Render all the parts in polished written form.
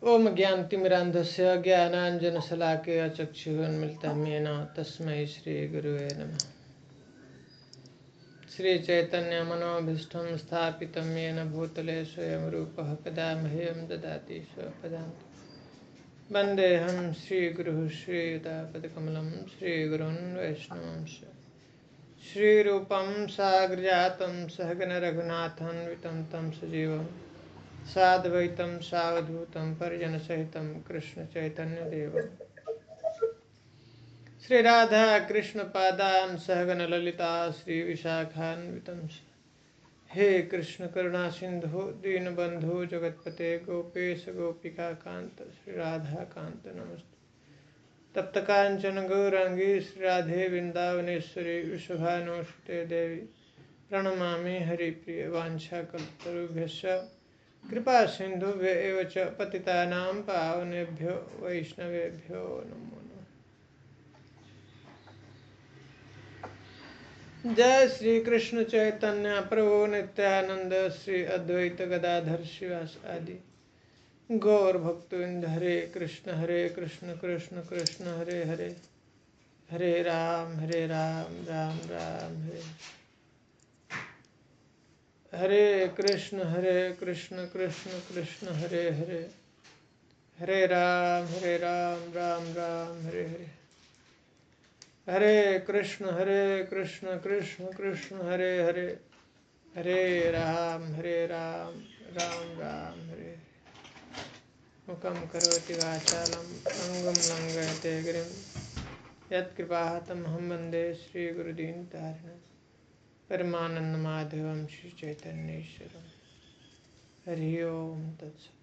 ओम ज्ञानतिमिरान्धस्य ज्ञानाञ्जनशलाकया चक्षुरुन्मिलितं येन तस्मै श्रीगुरुवे नमः। श्रीचैतन्यमनोभीष्टं स्थापितं येन भूतले स्वयं रूपः कदा मह्यं ददाति स्वपदान्ति। वन्देऽहं श्रीगुरुः श्रीयुतापदकमलं श्रीगुरून् वैष्णवांश्च। श्रीरूपं साग्रजातं सहगण रघुनाथान्वितं तं सजीवं साद्वैतं सावधूतं परिजनसहितं कृष्णचैतन्यदेवं श्रीराधा कृष्णपादान् सहगण ललिता श्रीविशाखान्वितं। हे कृष्ण करुणा सिंधु दीनबंधु जगतपते गोपेश गोपिकाकांत श्रीराधाकांत नमस्ते। तप्त कांचन गौरांगी श्रीराधे वृंदावनेश्वरी विश्वभानुसुते देवी प्रणमामि हरिप्रिय। वाञ्छाकल्पतरुभ्यश्च कृपा सिन्धुभ्य एव च पतितानां पावनेभ्यो वैष्णवेभ्यो नमो नमः। जय श्री कृष्ण चैतन्य प्रभु नित्यानंद श्री अद्वैत गदाधर शिवास आदि गौर भक्तवृंद। हरे कृष्ण कृष्ण कृष्ण हरे हरे, हरे राम राम राम हरे। हरे कृष्ण कृष्ण कृष्ण हरे हरे, हरे राम राम राम हरे हरे। हरे कृष्ण कृष्ण कृष्ण हरे हरे, हरे राम राम राम हरे। मुखं करोति वाचालं अंगुं लंघयते गिरिं यत्कृपातमहं वन्दे श्रीगुरुदीनतारिणं परमानन्दमाधवं श्रीचैतन्येश्वरं। हरि ओम तत्सत्।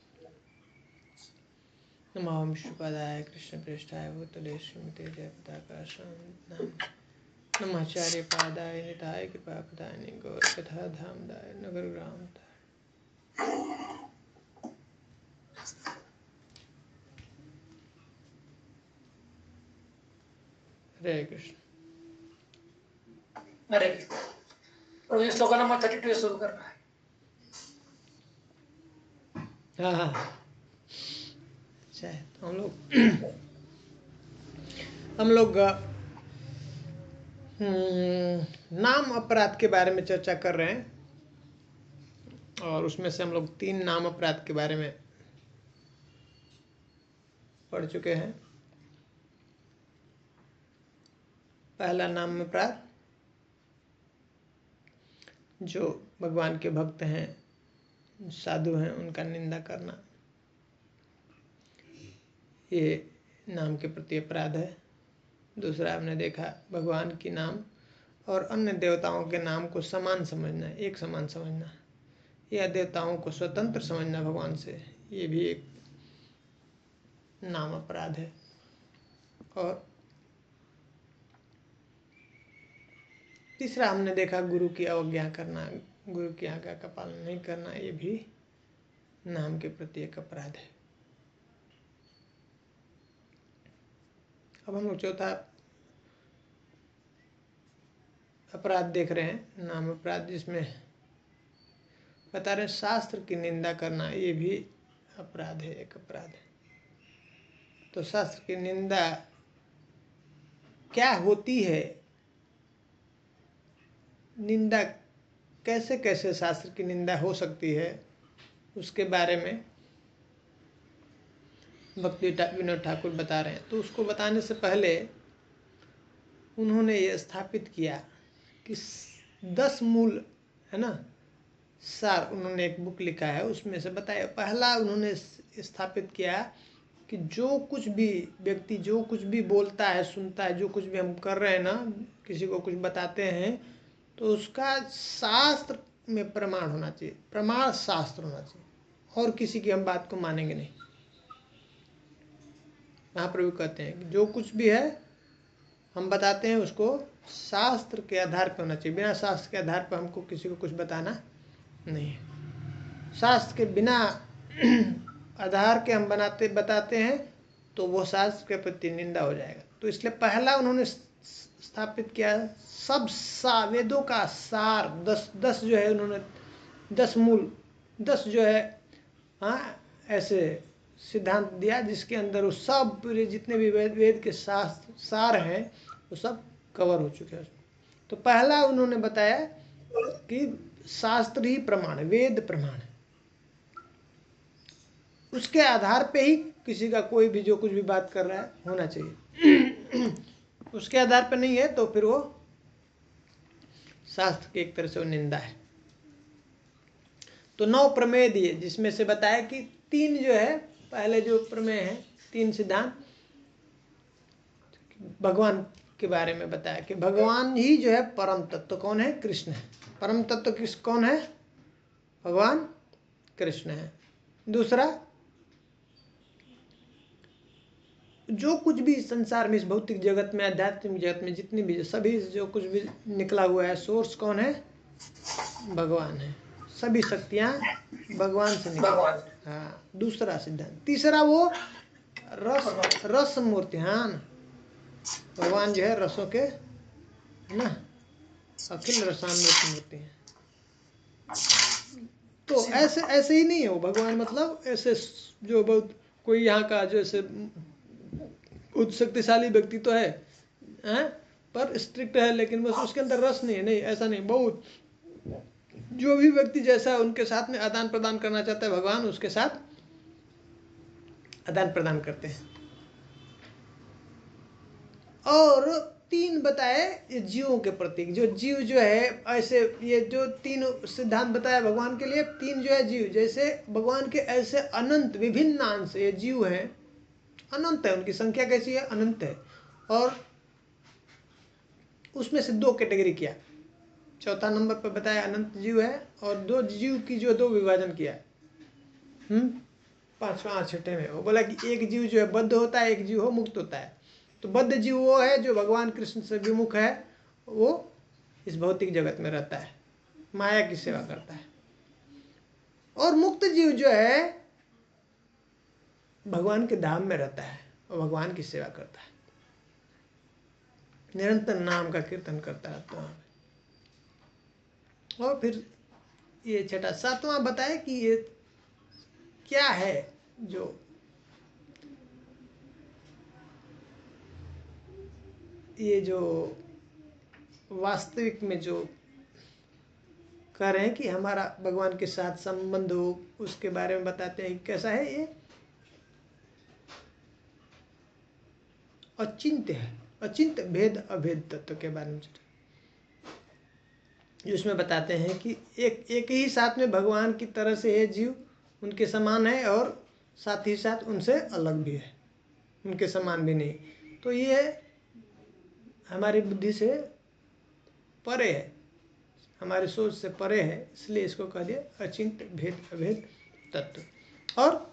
नमो विष्णुपादाय कृष्णप्रेष्ठाय भूतले श्रीमते जयपताकाशां नमाचार्यपादाय निताय कृपापदाय गौरकथाधामदाय नगरग्राम। हरे कृष्ण। हरे कृष्ण। तो ये श्लोक नंबर 32 शुरू करना है। हाँ अच्छा है। तो हम लोग नाम अपराध के बारे में चर्चा कर रहे हैं और उसमें से हम लोग 3 नाम अपराध के बारे में पढ़ चुके हैं। पहला नाम अपराध, जो भगवान के भक्त हैं, साधु हैं, उनका निंदा करना, ये नाम के प्रति अपराध है। दूसरा हमने देखा भगवान की नाम और अन्य देवताओं के नाम को समान समझना, एक समान समझना, या देवताओं को स्वतंत्र समझना भगवान से, ये भी एक नाम अपराध है। और तीसरा हमने देखा गुरु की अवज्ञा करना, गुरु की आज्ञा का पालन नहीं करना, ये भी नाम के प्रति एक अपराध है। अब हम लोग चौथा अपराध देख रहे हैं, नाम अपराध, जिसमें बता रहे शास्त्र की निंदा करना, ये भी अपराध है, एक अपराध है। तो शास्त्र की निंदा क्या होती है, निंदा कैसे कैसे शास्त्र की निंदा हो सकती है, उसके बारे में भक्ति विनोद ठाकुर बता रहे हैं। तो उसको बताने से पहले उन्होंने ये स्थापित किया कि 10 मूल है ना सार, उन्होंने एक बुक लिखा है, उसमें से बताया। पहला उन्होंने स्थापित किया कि जो कुछ भी व्यक्ति जो कुछ भी बोलता है, सुनता है, जो कुछ भी हम कर रहे हैं ना, किसी को कुछ बताते हैं, तो उसका शास्त्र में प्रमाण होना चाहिए, प्रमाण शास्त्र होना चाहिए, और किसी की हम बात को मानेंगे नहीं। महाप्रभु कहते हैं कि जो कुछ भी है हम बताते हैं उसको शास्त्र के आधार पर होना चाहिए, बिना शास्त्र के आधार पर हमको किसी को कुछ बताना नहीं है। शास्त्र के बिना आधार के हम बताते हैं तो वो शास्त्र के प्रति निंदा हो जाएगा। तो इसलिए पहला उन्होंने स्थापित किया सब वेदों का सार, 10 जो है उन्होंने 10 मूल, 10 जो है हाँ ऐसे सिद्धांत दिया जिसके अंदर वो सब पूरे जितने भी वेद के सार हैं वो सब कवर हो चुके हैं। तो पहला उन्होंने बताया कि शास्त्र ही प्रमाण है, वेद प्रमाण है, उसके आधार पे ही किसी का कोई भी जो कुछ भी बात कर रहा है होना चाहिए। उसके आधार पे नहीं है तो फिर वो शास्त्र की एक तरह से वो निंदा है। तो 9 प्रमेय दिए जिसमें से बताया कि 3 जो है, पहले जो प्रमेय है 3 सिद्धांत भगवान के बारे में बताया कि भगवान ही जो है परम तत्व कौन है, कृष्ण है। परम तत्व कौन है, भगवान कृष्ण है। दूसरा, जो कुछ भी संसार में इस भौतिक जगत में आध्यात्मिक जगत में जितनी भी सभी जो कुछ भी निकला हुआ है सोर्स कौन है, भगवान है। सभी शक्तियां भगवान से निकली। हाँ, दूसरा सिद्धांत। तीसरा वो रस मूर्तियान, भगवान जो है रसों के ना अखिल रसामृत मूर्ति है। तो ऐसे ऐसे ही नहीं है वो भगवान, मतलब ऐसे जो बहुत कोई यहाँ का जो ऐसे बहुत शक्तिशाली व्यक्ति तो है पर स्ट्रिक्ट है, लेकिन बस उसके अंदर रस नहीं है। नहीं, ऐसा नहीं। बहुत जो भी व्यक्ति जैसा उनके साथ में आदान प्रदान करना चाहता है भगवान उसके साथ आदान प्रदान करते हैं। और 3 बताए ये जीवों के प्रतीक, जो जीव जो है ऐसे, ये जो 3 सिद्धांत बताया भगवान के लिए। 3 जो है जीव, जैसे भगवान के ऐसे अनंत विभिन्न अंश ये जीव हैं, अनंत है, उनकी संख्या कैसी है, अनंत है। और उसमें से 2 कैटेगरी किया। चौथा नंबर पर बताया अनंत जीव है, और 2 जीव की जो 2 विभाजन किया। 5वां छठे में वो बोला कि एक जीव जो है बद्ध होता है, एक जीव हो मुक्त होता है। तो बद्ध जीव वो है जो भगवान कृष्ण से विमुख है, वो इस भौतिक जगत में रहता है, माया की सेवा करता है। और मुक्त जीव जो है भगवान के धाम में रहता है और भगवान की सेवा करता है, निरंतर नाम का कीर्तन करता रहता है। और फिर ये छठा 7वां बताया कि ये क्या है जो ये जो वास्तविक में जो कह रहे हैं कि हमारा भगवान के साथ संबंध हो, उसके बारे में बताते हैं कैसा है ये अचिंत्य है। अचिंत्य भेद अभेद तत्व के बारे में जिसमें बताते हैं कि एक ही साथ में भगवान की तरह से है जीव, उनके समान है, और साथ ही साथ उनसे अलग भी है, उनके समान भी नहीं। तो ये हमारी बुद्धि से परे है, हमारी सोच से परे है, इसलिए इसको कह दिया अचिंत्य भेद अभेद तत्व। और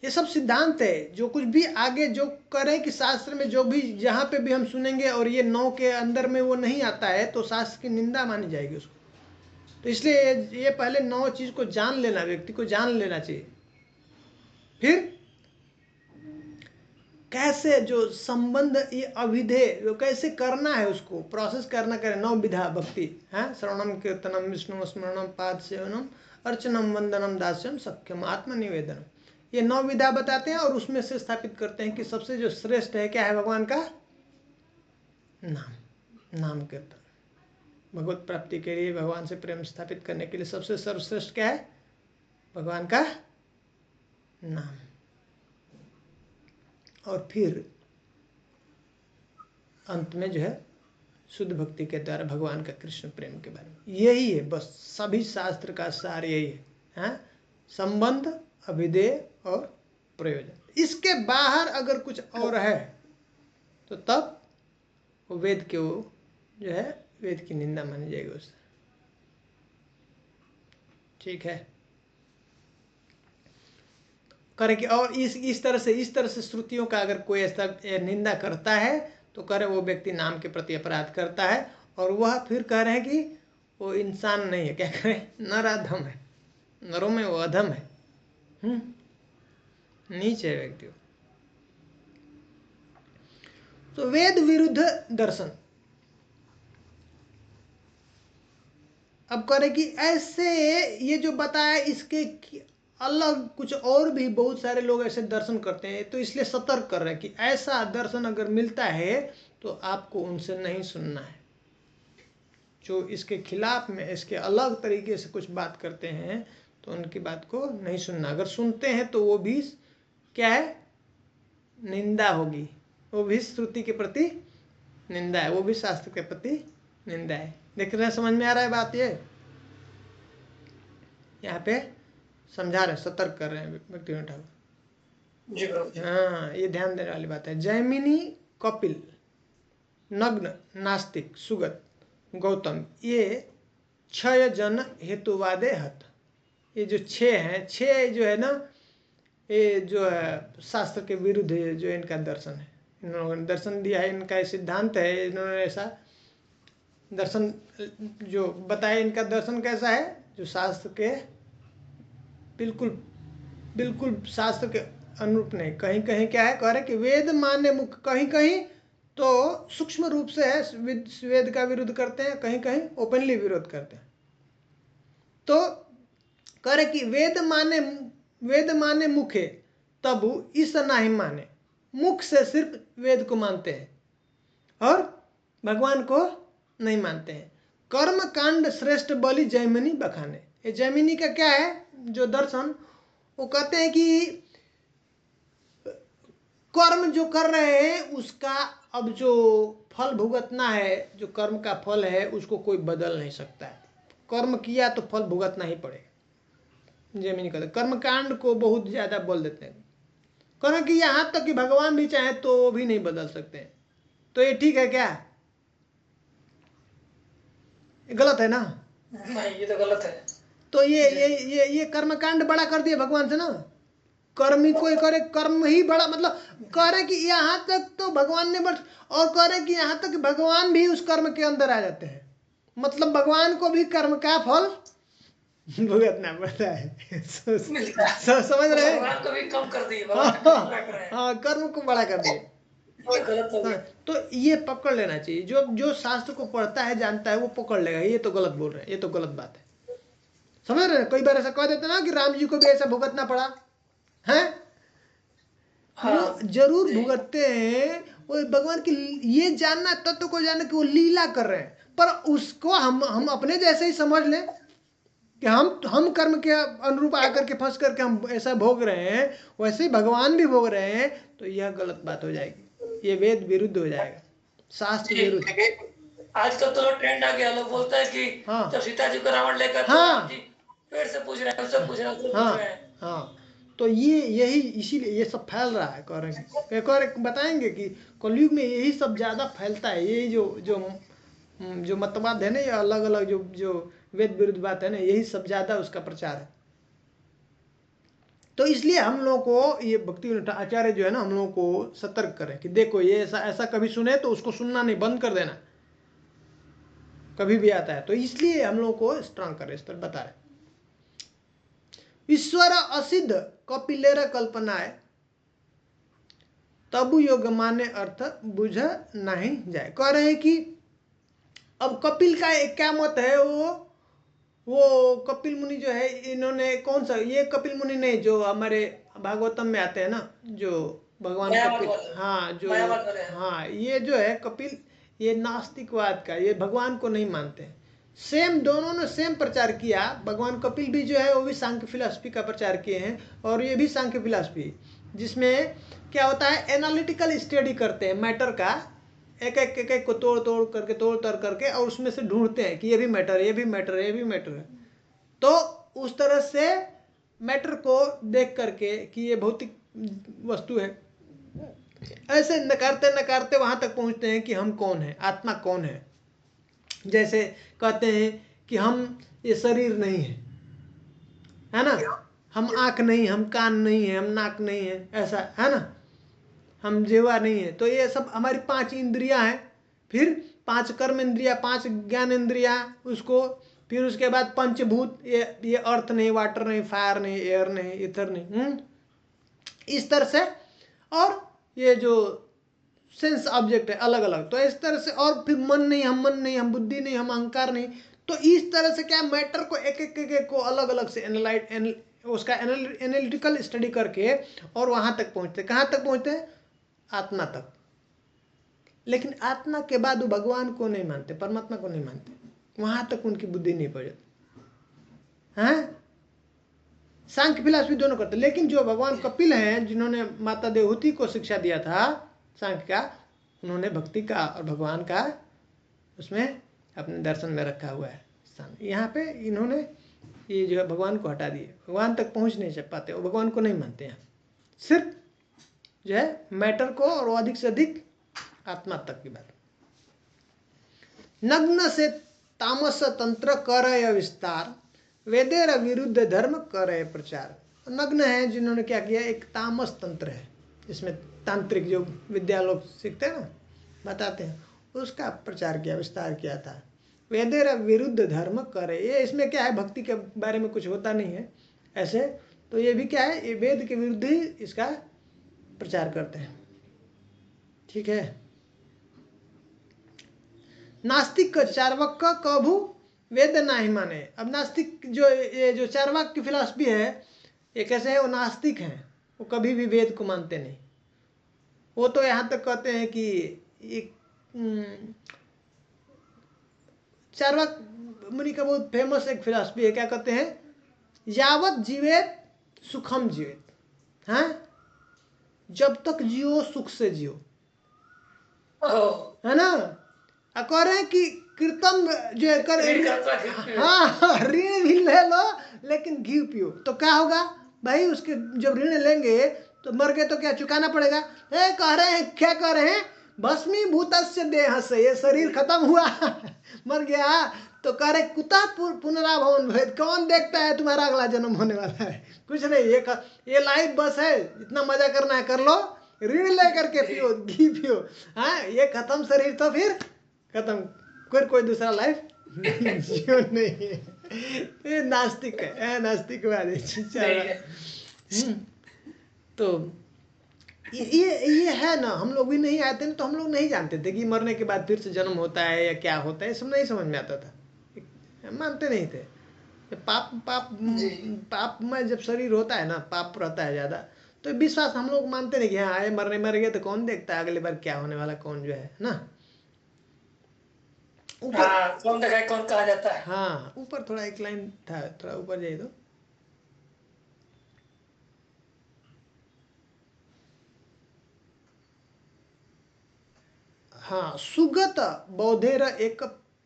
ये सब सिद्धांत है, जो कुछ भी आगे जो करें कि शास्त्र में जो भी जहाँ पे भी हम सुनेंगे और ये 9 के अंदर में वो नहीं आता है तो शास्त्र की निंदा मानी जाएगी उसको। तो इसलिए ये पहले 9 चीज को जान लेना, व्यक्ति को जान लेना चाहिए। फिर कैसे जो संबंध ये अभिधेय कैसे करना है, उसको प्रोसेस करना करें। 9 विधा भक्ति है, श्रवणम कीर्तनम विष्णु स्मरणम पाद सेवनम अर्चनम वंदनम दास्यम सख्यम आत्मनिवेदनम, ये 9 विधा बताते हैं। और उसमें से स्थापित करते हैं कि सबसे जो श्रेष्ठ है क्या है, भगवान का नाम कीर्तन। भगवत प्राप्ति के लिए, भगवान से प्रेम स्थापित करने के लिए सबसे सर्वश्रेष्ठ क्या है, भगवान का नाम। और फिर अंत में जो है शुद्ध भक्ति के द्वारा भगवान का कृष्ण प्रेम के बारे में। यही है बस, सभी शास्त्र का सार यही है, संबंध, अभिधेय और प्रयोजन। इसके बाहर अगर कुछ और है तो तब वो वेद के वो जो है वेद की निंदा मानी जाएगी उससे। ठीक है, करे कि और इस तरह से श्रुतियों का अगर कोई ऐसा निंदा करता है तो करे वो व्यक्ति नाम के प्रति अपराध करता है। और वह फिर कह रहे हैं कि वो इंसान नहीं है, क्या करें, नर अधम है, नरों में वो अधम है, नीच है व्यक्ति। तो वेद विरुद्ध दर्शन। अब करें कि ऐसे ये जो बताया इसके अलग कुछ और भी बहुत सारे लोग ऐसे दर्शन करते हैं, तो इसलिए सतर्क कर रहे हैं कि ऐसा दर्शन अगर मिलता है तो आपको उनसे नहीं सुनना है। जो इसके खिलाफ में इसके अलग तरीके से कुछ बात करते हैं तो उनकी बात को नहीं सुनना। अगर सुनते हैं तो वो भी क्या है, निंदा होगी, वो भी श्रुति के प्रति निंदा है, वो भी शास्त्र के प्रति निंदा है। देख रहे हैं, समझ में आ रहा है बात? ये यहाँ पे समझा रहे, सतर्क कर रहे हैं भक्तिविनोद ठाकुर जी प्रभु जी। हाँ, ये ध्यान देने वाली बात है। जैमिनी, कपिल, नग्न, नास्तिक, सुगत, गौतम, ये क्षय जन हेतुवादे हत। ये जो छह हैं, छह जो है ना, ये जो है शास्त्र के विरुद्ध है, जो इनका दर्शन है, इन लोगों ने दर्शन दिया है, इनका सिद्धांत है, इन्होंने ऐसा दर्शन जो बताया। इनका दर्शन कैसा है, जो शास्त्र के बिल्कुल बिल्कुल शास्त्र के अनुरूप नहीं। कहीं कहीं क्या है, कह रहे कि वेद मान्य मुख, कहीं कहीं तो सूक्ष्म रूप से है, वेद का विरोध करते हैं, कहीं कहीं ओपनली विरोध करते हैं। तो कह रहे कि वेद माने मुखे तबु इस नहीं माने, मुख से सिर्फ वेद को मानते हैं और भगवान को नहीं मानते हैं। कर्म कांड श्रेष्ठ बलि जैमिनी बखाने। ये जैमिनी का क्या है जो दर्शन, वो कहते हैं कि कर्म जो कर रहे हैं उसका अब जो फल भुगतना है, जो कर्म का फल है उसको कोई बदल नहीं सकता है। कर्म किया तो फल भुगतना ही पड़ेगा। जैमिनी कहते कर्म कांड को बहुत ज्यादा बोल देते हैं, कहना कि यहाँ तक कि भगवान भी चाहे तो वो भी नहीं बदल सकते हैं। तो ये ठीक है क्या? गलत है ना? नहीं, ये तो गलत है। तो ये कर्मकांड बड़ा कर दिया भगवान से ना। कर्म ही कोई करे, कर्म ही बड़ा, मतलब कह रहे कि यहाँ तक तो भगवान ने बस, और कह रहे कि यहाँ तक भगवान भी उस कर्म के अंदर आ जाते हैं, मतलब भगवान को भी कर्म का फल भुगतना पड़ता है। समझ रहे हैं? भगवान को भी कम कर दिए, भगवान को कम कर रहे हैं। हाँ, कर्म को बड़ा कर दिए। गलत हो गया। तो ये पकड़ लेना चाहिए, जो शास्त्र को पढ़ता है जानता है वो पकड़ लेगा, ये तो गलत बोल रहे हैं, ये तो गलत बात है। समझ रहे हैं? कई बार ऐसा कह देते ना कि राम जी को भी ऐसा भुगतना पड़ा है। हाँ, वो जरूर भुगतते हैं, वो भगवान की ये जानना, तत्व को जानना कि वो लीला कर रहे हैं, पर उसको हम अपने जैसे ही समझ लें कि हम कर्म के अनुरूप आकर के फंस करके हम ऐसा भोग रहे हैं, वैसे ही भगवान भी भोग रहे हैं, तो यह गलत बात हो जाएगी, ये वेद विरुद्ध हो जाएगा, शास्त्र विरुद्ध। आजकल तो ट्रेंड आ गया, लोग बोलता है कि हाँ। जब सीता जी को रावण लेकर हाँ। जी पेड़ से पूछ रहे हैं, उससे पूछ रहे हैं, उससे पूछ रहे हैं। हाँ, तो यही इसीलिए ये सब फैल रहा है। कह रहे हैं, एक और बताएंगे कि कलयुग में यही सब ज्यादा फैलता है। यही जो मतवाद है ना, ये अलग अलग जो वेद विरुद्ध बात है ना, यही सब ज्यादा उसका प्रचार है। तो इसलिए हम लोग को ये भक्तिविनोद आचार्य जो है ना, हम लोग को सतर्क करें कि देखो ये ऐसा कभी सुने तो उसको सुनना नहीं, बंद कर देना, कभी भी आता है। तो इसलिए हम लोग को स्ट्रांग करें, इस पर बता रहे। ईश्वर असिद्ध कपिलेर कल्पनाए तबु योग माने अर्थ बुझ नहीं जाए। कह रहे हैं कि अब कपिल का एक क्या मत है, वो कपिल मुनि जो है, इन्होंने कौन सा, ये कपिल मुनि नहीं जो हमारे भागवतम में आते हैं ना, जो भगवान कपिल, हाँ जो, हाँ ये जो है कपिल, ये नास्तिकवाद का, ये भगवान को नहीं मानते। सेम दोनों ने सेम प्रचार किया। भगवान कपिल भी जो है वो भी सांख्य फिलॉसफी का प्रचार किए हैं, और ये भी सांख्य फिलॉसफी, जिसमें क्या होता है, एनालिटिकल स्टडी करते हैं मैटर का, एक एक को तोड़ तर करके, और उसमें से ढूंढते हैं कि ये भी मैटर है, ये भी मैटर है, ये भी मैटर है। तो उस तरह से मैटर को देख करके कि ये भौतिक वस्तु है, ऐसे नकारते नकारते वहां तक पहुंचते हैं कि हम कौन है, आत्मा कौन है। जैसे कहते हैं कि हम ये शरीर नहीं है ना, हम आंख नहीं, हम कान नहीं है, हम नाक नहीं है, ऐसा है ना, हम जीवा नहीं है। तो ये सब हमारी 5 इंद्रियां हैं, फिर 5 कर्म इंद्रिया, 5 ज्ञान इंद्रिया, उसको फिर उसके बाद पंचभूत, ये अर्थ नहीं, वाटर नहीं, फायर नहीं, एयर नहीं, इथर नहीं, इस तरह से। और ये जो सेंस ऑब्जेक्ट है अलग अलग, तो इस तरह से। और फिर मन नहीं, हम बुद्धि नहीं, हम अहंकार नहीं। तो इस तरह से क्या मैटर को एक को अलग अलग से उसका एनालिटिकल स्टडी करके और वहाँ तक पहुँचते। कहाँ तक पहुँचते हैं? आत्मा तक। लेकिन आत्मा के बाद वो भगवान को नहीं मानते, परमात्मा को नहीं मानते, वहाँ तक उनकी बुद्धि नहीं पहुँचती। हाँ, सांख्य फिलॉसफी दोनों करते। लेकिन जो भगवान कपिल हैं, जिन्होंने माता देवहूति को शिक्षा दिया था सांख्य का, उन्होंने भक्ति का और भगवान का उसमें अपने दर्शन में रखा हुआ है स्थान। यहाँ पे इन्होंने ये जो है भगवान को हटा दिए, भगवान तक पहुँच नहीं पाते, वो भगवान को नहीं मानते हैं, सिर्फ जो है मैटर को और अधिक से अधिक आत्मा तक की बात। नग्न से तामस तंत्र करय विस्तार, वेदेर विरुद्ध धर्म करे प्रचार। नग्न है जिन्होंने क्या किया, एक तामस तंत्र है, इसमें तांत्रिक जो विद्या लोग सीखते हैं ना, बताते हैं, उसका प्रचार किया, विस्तार किया था। वेदेर विरुद्ध धर्म करे, ये इसमें क्या है, भक्ति के बारे में कुछ होता नहीं है ऐसे, तो ये भी क्या है, ये वेद के विरुद्ध ही इसका प्रचार करते हैं। ठीक है। नास्तिक चार्वाक का कभू वेद नहीं माने। अब नास्तिक जो ये जो चार्वाक की फिलॉसफी है, ये कैसे है, वो नास्तिक हैं, वो कभी भी वेद को मानते नहीं। वो तो यहाँ तक कहते हैं कि एक चार्वाक मुनि का बहुत फेमस एक फिलॉसफी है, क्या कहते हैं, यावत जीवेत सुखम जीवेत। हाँ, जब तक जियो सुख से जियो, है ना। कह रहे हैं कि कीर्तन जो है कर, हाँ ऋण भी ले लो लेकिन घी पियो, तो क्या होगा भाई, उसके जब ऋण लेंगे तो मर गए तो क्या चुकाना पड़ेगा। कह रहे हैं, क्या कह रहे हैं, भस्मीभूतस्य देह से, ये शरीर खत्म हुआ मर गया, तो कह रहे कुतः पुनराभवन भवेत्, कौन देखता है तुम्हारा अगला जन्म होने वाला है, कुछ नहीं, ये लाइफ बस है, इतना मजा करना है कर लो, ऋण लेकर के पियो, घी पियो। हाँ, ये खत्म शरीर तो फिर खत्म, कोई दूसरा लाइफ जियो नहीं है। ये नास्तिक है, नास्तिकवादी। तो ये है ना, हम लोग भी नहीं आते ना, तो हम लोग नहीं जानते थे कि मरने के बाद फिर से जन्म होता है या क्या होता है, सब नहीं समझ में आता था, मानते नहीं थे। पाप पाप पाप में जब शरीर होता है ना, पाप रहता है ज़्यादा, तो विश्वास हम लोग मानते नहीं कि हाँ आए मरने मर गए तो कौन देखता है अगले बार क्या होने वाला, कौन जो है ना। ऊपर कौन देखा है, कौन कहा जाता है। हाँ, ऊपर थोड़ा एक लाइन था, थोड़ा ऊपर जाइए तो, हाँ, सुगत बौद्धेर एक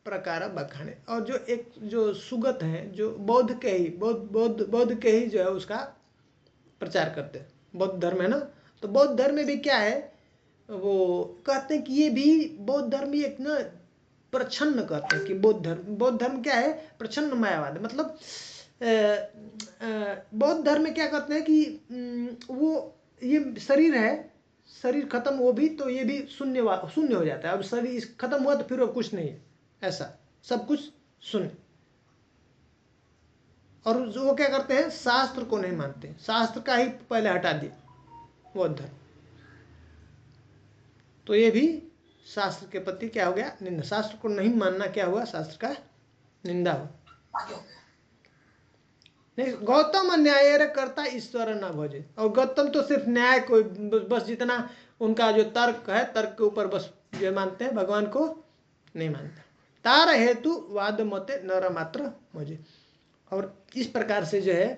प्रकार बखाने। और जो एक जो सुगत है, जो बौद्ध के ही बौद्ध के ही जो है उसका प्रचार करते हैं, बौद्ध धर्म है ना, तो बौद्ध धर्म में भी क्या है, वो कहते हैं कि ये भी बौद्ध धर्म ही एक ना प्रच्छन्न, कहते हैं कि बौद्ध धर्म क्या है, प्रच्छन्न मायावाद। मतलब बौद्ध धर्म में क्या कहते हैं कि वो ये शरीर है, शरीर खत्म, वो भी तो ये भी शून्य हो जाता है। अब शरीर खत्म हुआ तो फिर वो कुछ नहीं है, ऐसा सब कुछ शून्य। और वो क्या करते हैं, शास्त्र को नहीं मानते, शास्त्र का ही पहले हटा दिए बौद्ध धर्म, तो ये भी शास्त्र के प्रति क्या हो गया, निंदा। शास्त्र को नहीं मानना क्या हुआ, शास्त्र का निंदा हुआ। नहीं, गौतम न्याय करता ईश्वर न भजे। और गौतम तो सिर्फ न्याय को बस, जितना उनका जो तर्क है, तर्क के ऊपर बस जो मानते हैं, भगवान को नहीं मानते। तार हेतु वाद मते नर मात्र मुझे। और इस प्रकार से जो है,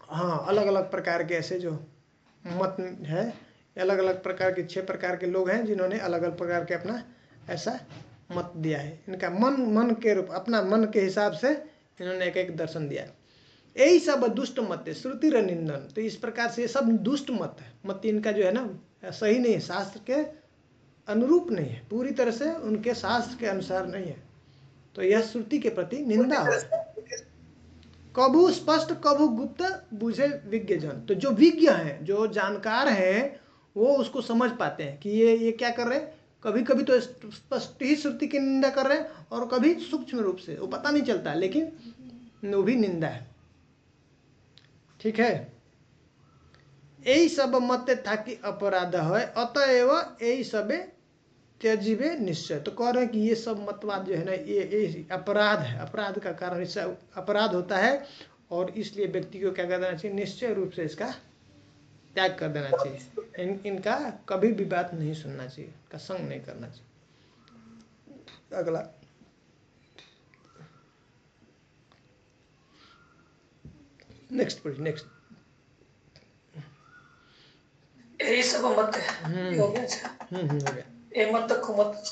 हाँ, अलग अलग प्रकार के ऐसे जो मत है, अलग अलग प्रकार के 6 प्रकार के लोग हैं जिन्होंने अलग अलग प्रकार के अपना ऐसा मत दिया है। इनका मन के रूप, अपना मन के हिसाब से इन्होंने एक एक दर्शन दिया है। यही सब दुष्ट मत है, श्रुति र निंदन। तो इस प्रकार से ये सब दुष्ट मत है, मत इनका जो है ना सही नहीं है, शास्त्र के अनुरूप नहीं है, पूरी तरह से उनके शास्त्र के अनुसार नहीं है, तो यह श्रुति के प्रति निंदा हो। कभू स्पष्ट कभू गुप्त बुझे विज्ञ जन। तो जो विज्ञ हैं, जो जानकार हैं, वो उसको समझ पाते हैं कि ये क्या कर रहे हैं। कभी कभी तो स्पष्ट ही श्रुति की निंदा कर रहे हैं, और कभी सूक्ष्म रूप से, वो पता नहीं चलता, लेकिन वो भी निंदा है। ठीक है। यही सब मत था कि अपराध है, अतएव यही सबे त्यजीबे निश्चय। तो कह रहे हैं कि ये सब मतवाद जो है ना, ये अपराध है, अपराध का कारण, इससे अपराध होता है, और इसलिए व्यक्ति को क्या कर देना चाहिए, निश्चय रूप से इसका त्याग कर देना चाहिए। इनका कभी भी बात नहीं सुनना चाहिए, इनका संग नहीं करना चाहिए। अगला नेक्स्ट पढ़िए, नेक्स्ट। यही सब मत है, हो गया। अच्छा, हो गया। ये मत कुमत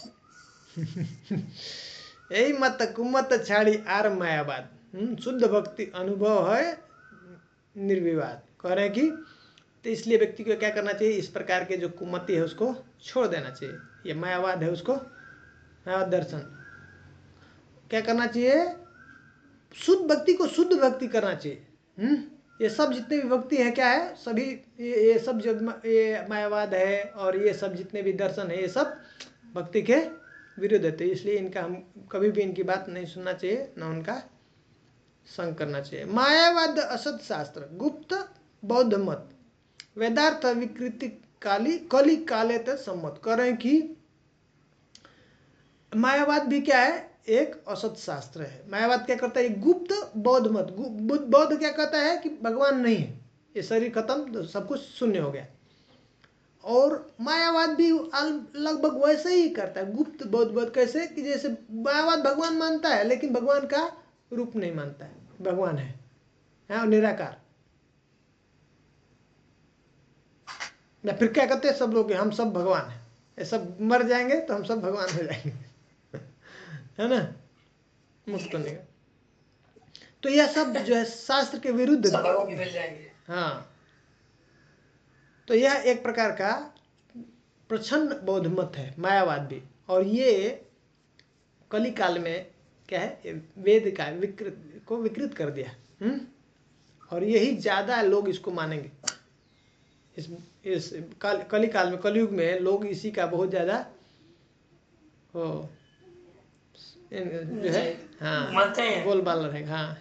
यही मत कुमत छाड़ी आर मायावाद। शुद्ध भक्ति अनुभव है निर्विवाद। कह रहे हैं कि तो इसलिए व्यक्ति को क्या करना चाहिए, इस प्रकार के जो कुमति है उसको छोड़ देना चाहिए, ये मायावाद है उसको, मायावाद दर्शन क्या करना चाहिए, शुद्ध भक्ति को शुद्ध भक्ति करना चाहिए। ये सब जितने भी भक्ति हैं क्या है, सभी ये सब जो ये मायावाद है और ये सब जितने भी दर्शन है ये सब भक्ति के विरुद्ध है। तो इसलिए इनका हम कभी भी इनकी बात नहीं सुनना चाहिए, ना उनका संग करना चाहिए। मायावाद असत शास्त्र गुप्त बौद्ध मत वेदार्थ विकृति कली काले तक सम्मत। कह रहे हैं कि मायावाद भी क्या है, एक असत शास्त्र है। मायावाद क्या करता है, गुप्त बौद्ध मत। बौद्ध क्या कहता है कि भगवान नहीं है, ये शरीर खत्म तो सब कुछ शून्य हो गया। और मायावाद भी लगभग वैसे ही करता है, गुप्त बौद्ध मत। कैसे कि जैसे मायावाद भगवान मानता है लेकिन भगवान का रूप नहीं मानता है, भगवान है निराकार। या फिर क्या कहते हैं सब लोग, हम सब भगवान हैं, ये सब मर जाएंगे तो हम सब भगवान हो जाएंगे है ना, मुक्त होने का। तो यह सब जो है शास्त्र के विरुद्ध मिल जाएंगे। हाँ, तो यह एक प्रकार का प्रच्छन्न बौद्ध मत है मायावाद भी। और ये कली काल में क्या है, वेद का विकृत कर दिया। और यही ज्यादा लोग इसको मानेंगे। इस कली काल में, कलयुग में लोग इसी का बहुत ज्यादा जो है बोलबाला रहेगा। हाँ,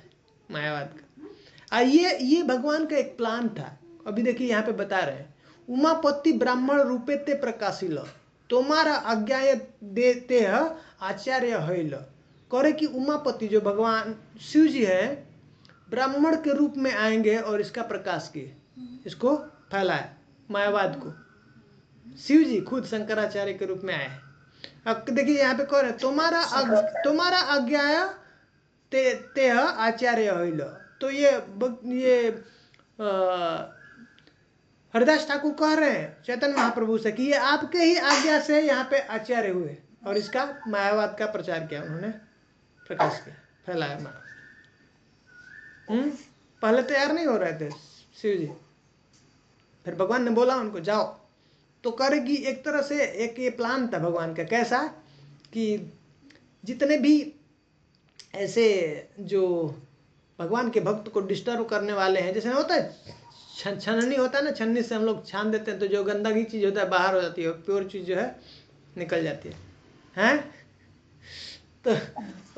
मायावाद का। ये भगवान का एक प्लान था। अभी देखिए यहाँ पे बता रहे हैं, उमापति ब्राह्मण रूपे ते प्रकाशिल तुम्हारा आज्ञा देते आचार्य हैल। करे कि उमापति जो भगवान शिव जी है, ब्राह्मण के रूप में आएंगे और इसका प्रकाश किए, इसको फैलाए, मायावाद को। शिव जी खुद शंकराचार्य के रूप में आए हैं। अब देखिए यहाँ पे कह रहे तुम्हारा आज्ञा ते आचार्य हैल। तो ये हरिदास ठाकुर कह रहे हैं चैतन्य महाप्रभु से कि ये आपके ही आज्ञा से यहाँ पे आचार्य हुए और इसका मायावाद का प्रचार किया, उन्होंने प्रकाश किया, फैलाया माया। पहले तैयार नहीं हो रहे थे शिव जी, फिर भगवान ने बोला उनको जाओ। तो करेगी एक तरह से एक ये प्लान था भगवान का। कैसा कि जितने भी ऐसे जो भगवान के भक्त को डिस्टर्ब करने वाले हैं, जैसे होता है छननी होता है ना, छन्नी से हम लोग छान देते हैं तो जो गंदगी चीज होता है बाहर हो जाती है, प्योर चीज जो है निकल जाती है। तो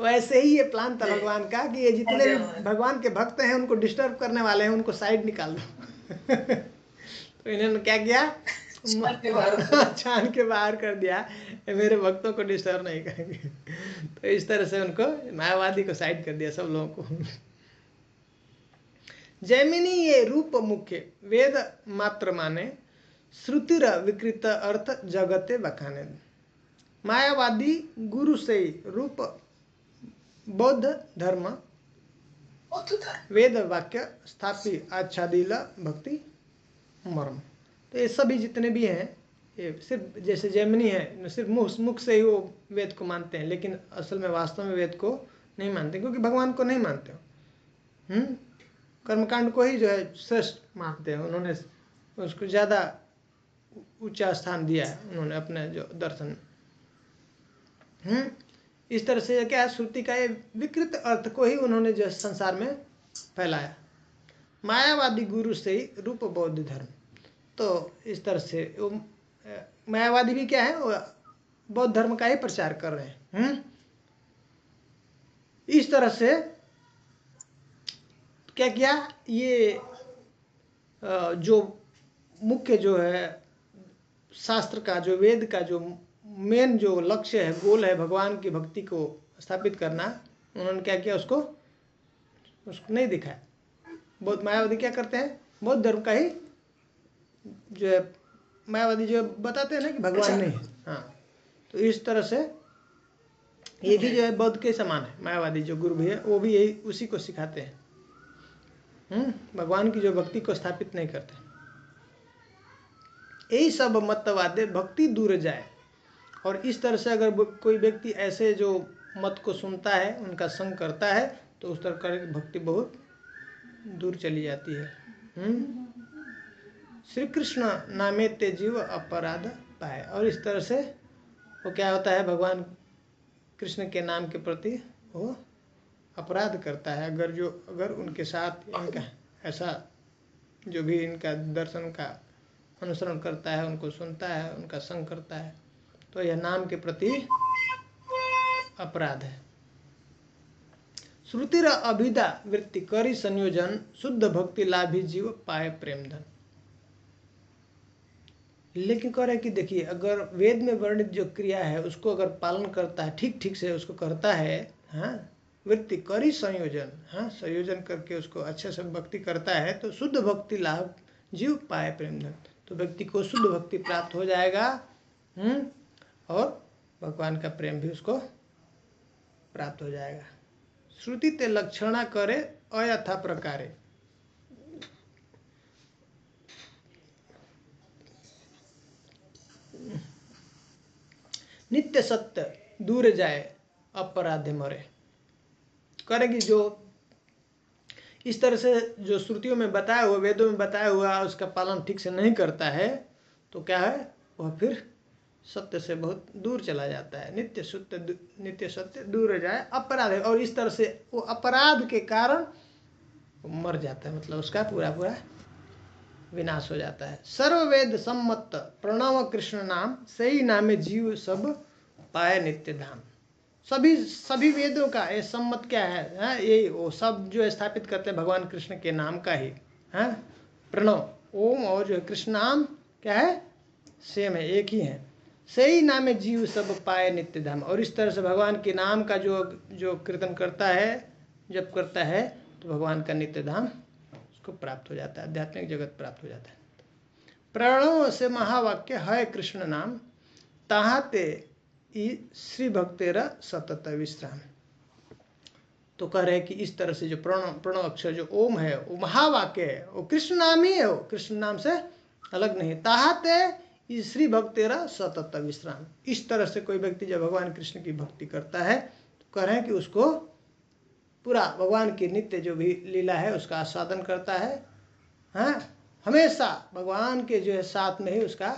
वैसे ही ये प्लान था भगवान का कि ये जितने भी भगवान के भक्त हैं उनको डिस्टर्ब करने वाले हैं उनको साइड निकाल दो तो इन्होंने क्या किया, छान के बाहर कर दिया, मेरे भक्तों को डिस्टर्ब नहीं करेंगे। तो इस तरह से उनको मायावादी को साइड कर दिया सब लोगों को। जैमिनी ये रूप मुख्य वेद मात्र माने श्रुतिर विकृत अर्थ जगते बखाने। मायावादी गुरु से रूप बौद्ध धर्म वेद वाक्य स्थापी आच्छादिल भक्ति मर्म। तो ये सभी जितने भी हैं ये सिर्फ जैसे जैमिनी है, सिर्फ मुख से ही वो वेद को मानते हैं, लेकिन असल में वास्तव में वेद को नहीं मानते, क्योंकि भगवान को नहीं मानते हो। कर्मकांड को ही जो है श्रेष्ठ मानते हैं, उन्होंने उसको ज़्यादा ऊंचा स्थान दिया है उन्होंने अपने जो दर्शन। इस तरह से क्या है, श्रुति का ये विकृत अर्थ को ही उन्होंने जो संसार में फैलाया। मायावादी गुरु से ही रूप बौद्ध धर्म। तो इस तरह से मायावादी भी क्या है, वो बौद्ध धर्म का ही प्रचार कर रहे हैं। इस तरह से क्या किया, ये जो मुख्य जो है शास्त्र का, जो वेद का जो मेन जो लक्ष्य है, गोल है भगवान की भक्ति को स्थापित करना, उन्होंने क्या किया, उसको नहीं दिखाया। बौद्ध मायावादी क्या करते हैं, बौद्ध धर्म का ही जो है मायावादी जो बताते हैं ना कि भगवान नहीं है। हाँ, तो इस तरह से ये भी जो है बौद्ध के समान है। मायावादी जो गुरु भी है वो भी यही उसी को सिखाते हैं। भगवान की जो भक्ति को स्थापित नहीं करते। यही सब मतवादे भक्ति दूर जाए। और इस तरह से अगर कोई व्यक्ति ऐसे जो मत को सुनता है, उनका संग करता है, तो उस तरह कर भक्ति बहुत दूर चली जाती है। श्री कृष्ण नामे ते जीव अपराध पाए। और इस तरह से वो क्या होता है, भगवान कृष्ण के नाम के प्रति वो अपराध करता है। अगर उनके साथ इनका ऐसा जो भी इनका दर्शन का अनुसरण करता है, उनको सुनता है, उनका संग करता है, तो यह नाम के प्रति अपराध है। श्रुति र अभिदा वृत्ति करी संयोजन शुद्ध भक्ति लाभी जीव पाए प्रेम धन। लेकिन कह रहे कि देखिए, अगर वेद में वर्णित जो क्रिया है उसको अगर पालन करता है, ठीक ठीक से उसको करता है, हाँ, वृत्ति करी संयोजन, हाँ, संयोजन करके उसको अच्छे से भक्ति करता है, तो शुद्ध भक्ति लाभ जीव पाए प्रेम धन। तो व्यक्ति को शुद्ध भक्ति प्राप्त हो जाएगा, और भगवान का प्रेम भी उसको प्राप्त हो जाएगा। श्रुति ते लक्षणा करे अयथा प्रकारे। नित्य सत्य दूर जाए अपराधे मरे। करेगी जो इस तरह से जो श्रुतियों में बताया हुआ, वेदों में बताया हुआ उसका पालन ठीक से नहीं करता है, तो क्या है, वह फिर सत्य से बहुत दूर चला जाता है। नित्य सत्य दूर जाए अपराध है। और इस तरह से वो अपराध के कारण मर जाता है, मतलब उसका पूरा पूरा विनाश हो जाता है। सर्ववेद सम्मत प्रणव कृष्ण नाम सही नामे जीव सब पाए नित्य धाम। सभी वेदों का ये सम्मत क्या है, यही वो सब जो स्थापित करते हैं भगवान कृष्ण के नाम का ही, हाँ, प्रणव ओम और जो कृष्ण नाम क्या है, सेम है, एक ही है। सही नामे जीव सब पाए नित्य धाम। और इस तरह से भगवान के नाम का जो कीर्तन करता है, जप करता है, तो भगवान का नित्य धाम उसको प्राप्त हो जाता है, आध्यात्मिक जगत प्राप्त हो जाता है। प्रणव से महावाक्य है कृष्ण नाम ताहाते श्री भक्तेरा सतत विश्राम। तो कह रहे हैं कि इस तरह से जो प्रणव अक्षर जो ओम है वो महावाक्य है, वो कृष्ण नाम ही है, वो कृष्ण नाम से अलग नहीं। ताहाते श्री भक्तेरा सतत विश्राम। इस तरह से कोई व्यक्ति जब भगवान कृष्ण की भक्ति करता है, तो कह रहे हैं कि उसको पूरा भगवान की नित्य जो भी लीला है उसका आस्वादन करता है, हाँ, हमेशा भगवान के जो है साथ में ही उसका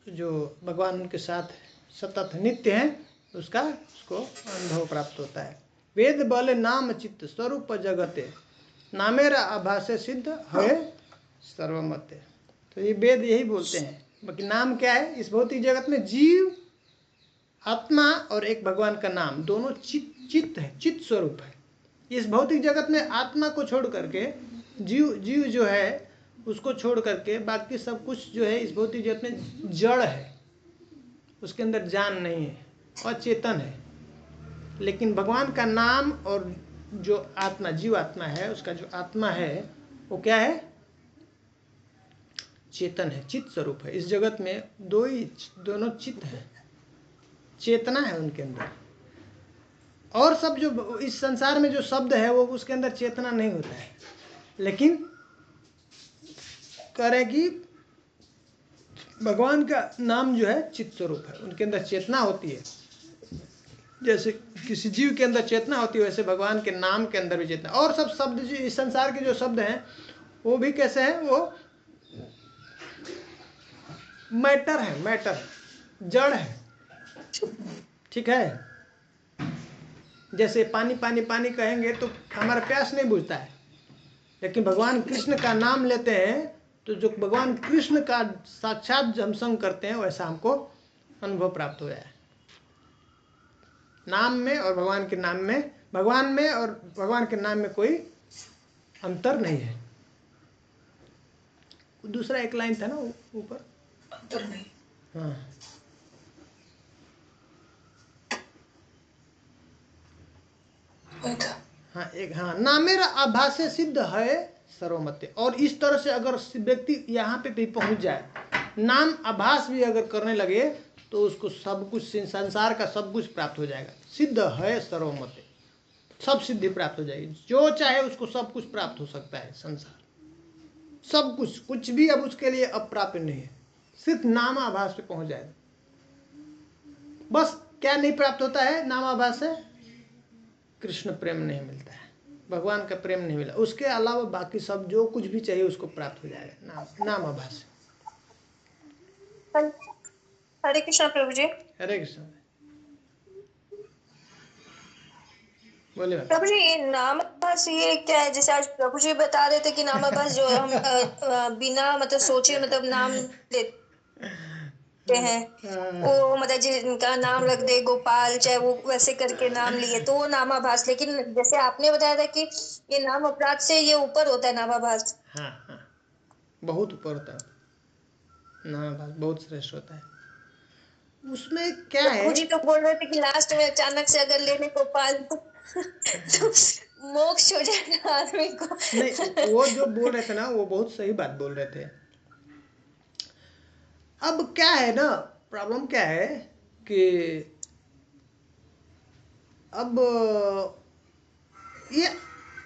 जो भगवान उनके साथ सतत नित्य है उसको अनुभव प्राप्त होता है। वेद बल नाम चित्त स्वरूप जगते नामेरा आभासे सिद्ध है सर्वमते। तो ये वेद यही बोलते हैं, बाकी नाम क्या है, इस भौतिक जगत में जीव आत्मा और एक भगवान का नाम दोनों चित्त है, चित्त स्वरूप है। इस भौतिक जगत में आत्मा को छोड़ करके जीव जो है उसको छोड़ करके बाकी सब कुछ जो है इस भौतिक जगत में जड़ है, उसके अंदर जान नहीं है, अचेतन है। लेकिन भगवान का नाम और जो आत्मा जीव आत्मा है, उसका जो आत्मा है वो क्या है, चेतन है, चित्त स्वरूप है। इस जगत में दोनों चित्त है, चेतना है उनके अंदर। और सब जो इस संसार में जो शब्द है वो उसके अंदर चेतना नहीं होता है। लेकिन करेगी भगवान का नाम जो है चित्त स्वरूप है, उनके अंदर चेतना होती है। जैसे किसी जीव के अंदर चेतना होती है, वैसे भगवान के नाम के अंदर भी चेतना। और सब शब्द जो इस संसार के जो शब्द हैं वो भी कैसे हैं, वो मैटर है, मैटर जड़ है, ठीक है। जैसे पानी पानी पानी कहेंगे तो हमारा प्यास नहीं बुझता है, लेकिन भगवान कृष्ण का नाम लेते हैं तो जो भगवान कृष्ण का साक्षात हम संग करते हैं वैसा हमको अनुभव प्राप्त हो जाए। नाम में और भगवान के नाम में, भगवान में और भगवान के नाम में कोई अंतर नहीं है। दूसरा एक लाइन था ना ऊपर, अंतर नहीं, हाँ, वही था। हाँ एक हाँ नामेर आभासे सिद्ध है सर्वमते। और इस तरह से अगर व्यक्ति यहाँ पे भी पहुंच जाए, नाम आभास भी अगर करने लगे तो उसको सब कुछ संसार का सब कुछ प्राप्त हो जाएगा। सिद्ध है सर्वमते, सब सिद्धि प्राप्त हो जाएगी, जो चाहे उसको सब कुछ प्राप्त हो सकता है। संसार सब कुछ, कुछ भी अब उसके लिए अप्राप्य नहीं है, सिर्फ नाम आभास पे पहुंच जाएगा। बस क्या नहीं प्राप्त होता है नाम आभास से? कृष्ण प्रेम नहीं मिलता है, भगवान का प्रेम नहीं मिला, उसके अलावा बाकी सब जो कुछ भी चाहिए उसको प्राप्त हो जाएगा नाम आभास से। हरे कृष्ण प्रभु जी। हरे कृष्ण। बोले प्रभु जी ये नामाभास ये क्या है? जैसे आज प्रभु जी बता रहे थे कि नामाभास जो हम बिना मतलब सोचे मतलब नाम लेते हैं, वो मतलब जिनका नाम रख दे गोपाल, चाहे वो वैसे करके नाम लिए तो वो नामाभास। लेकिन जैसे आपने बताया था कि ये नाम अपराध से ये ऊपर होता है नामाभास। हाँ हाँ बहुत ऊपर होता है नामाभास, बहुत श्रेष्ठ होता है। उसमें क्या है, प्रभु जी तो बोल रहे थे कि लास्ट में अचानक से अगर लेने गोपाल तो मोक्ष हो जाएगा आदमी को। नहीं वो जो बोल रहे थे ना वो बहुत सही बात बोल रहे थे। अब क्या है ना, प्रॉब्लम क्या है कि अब ये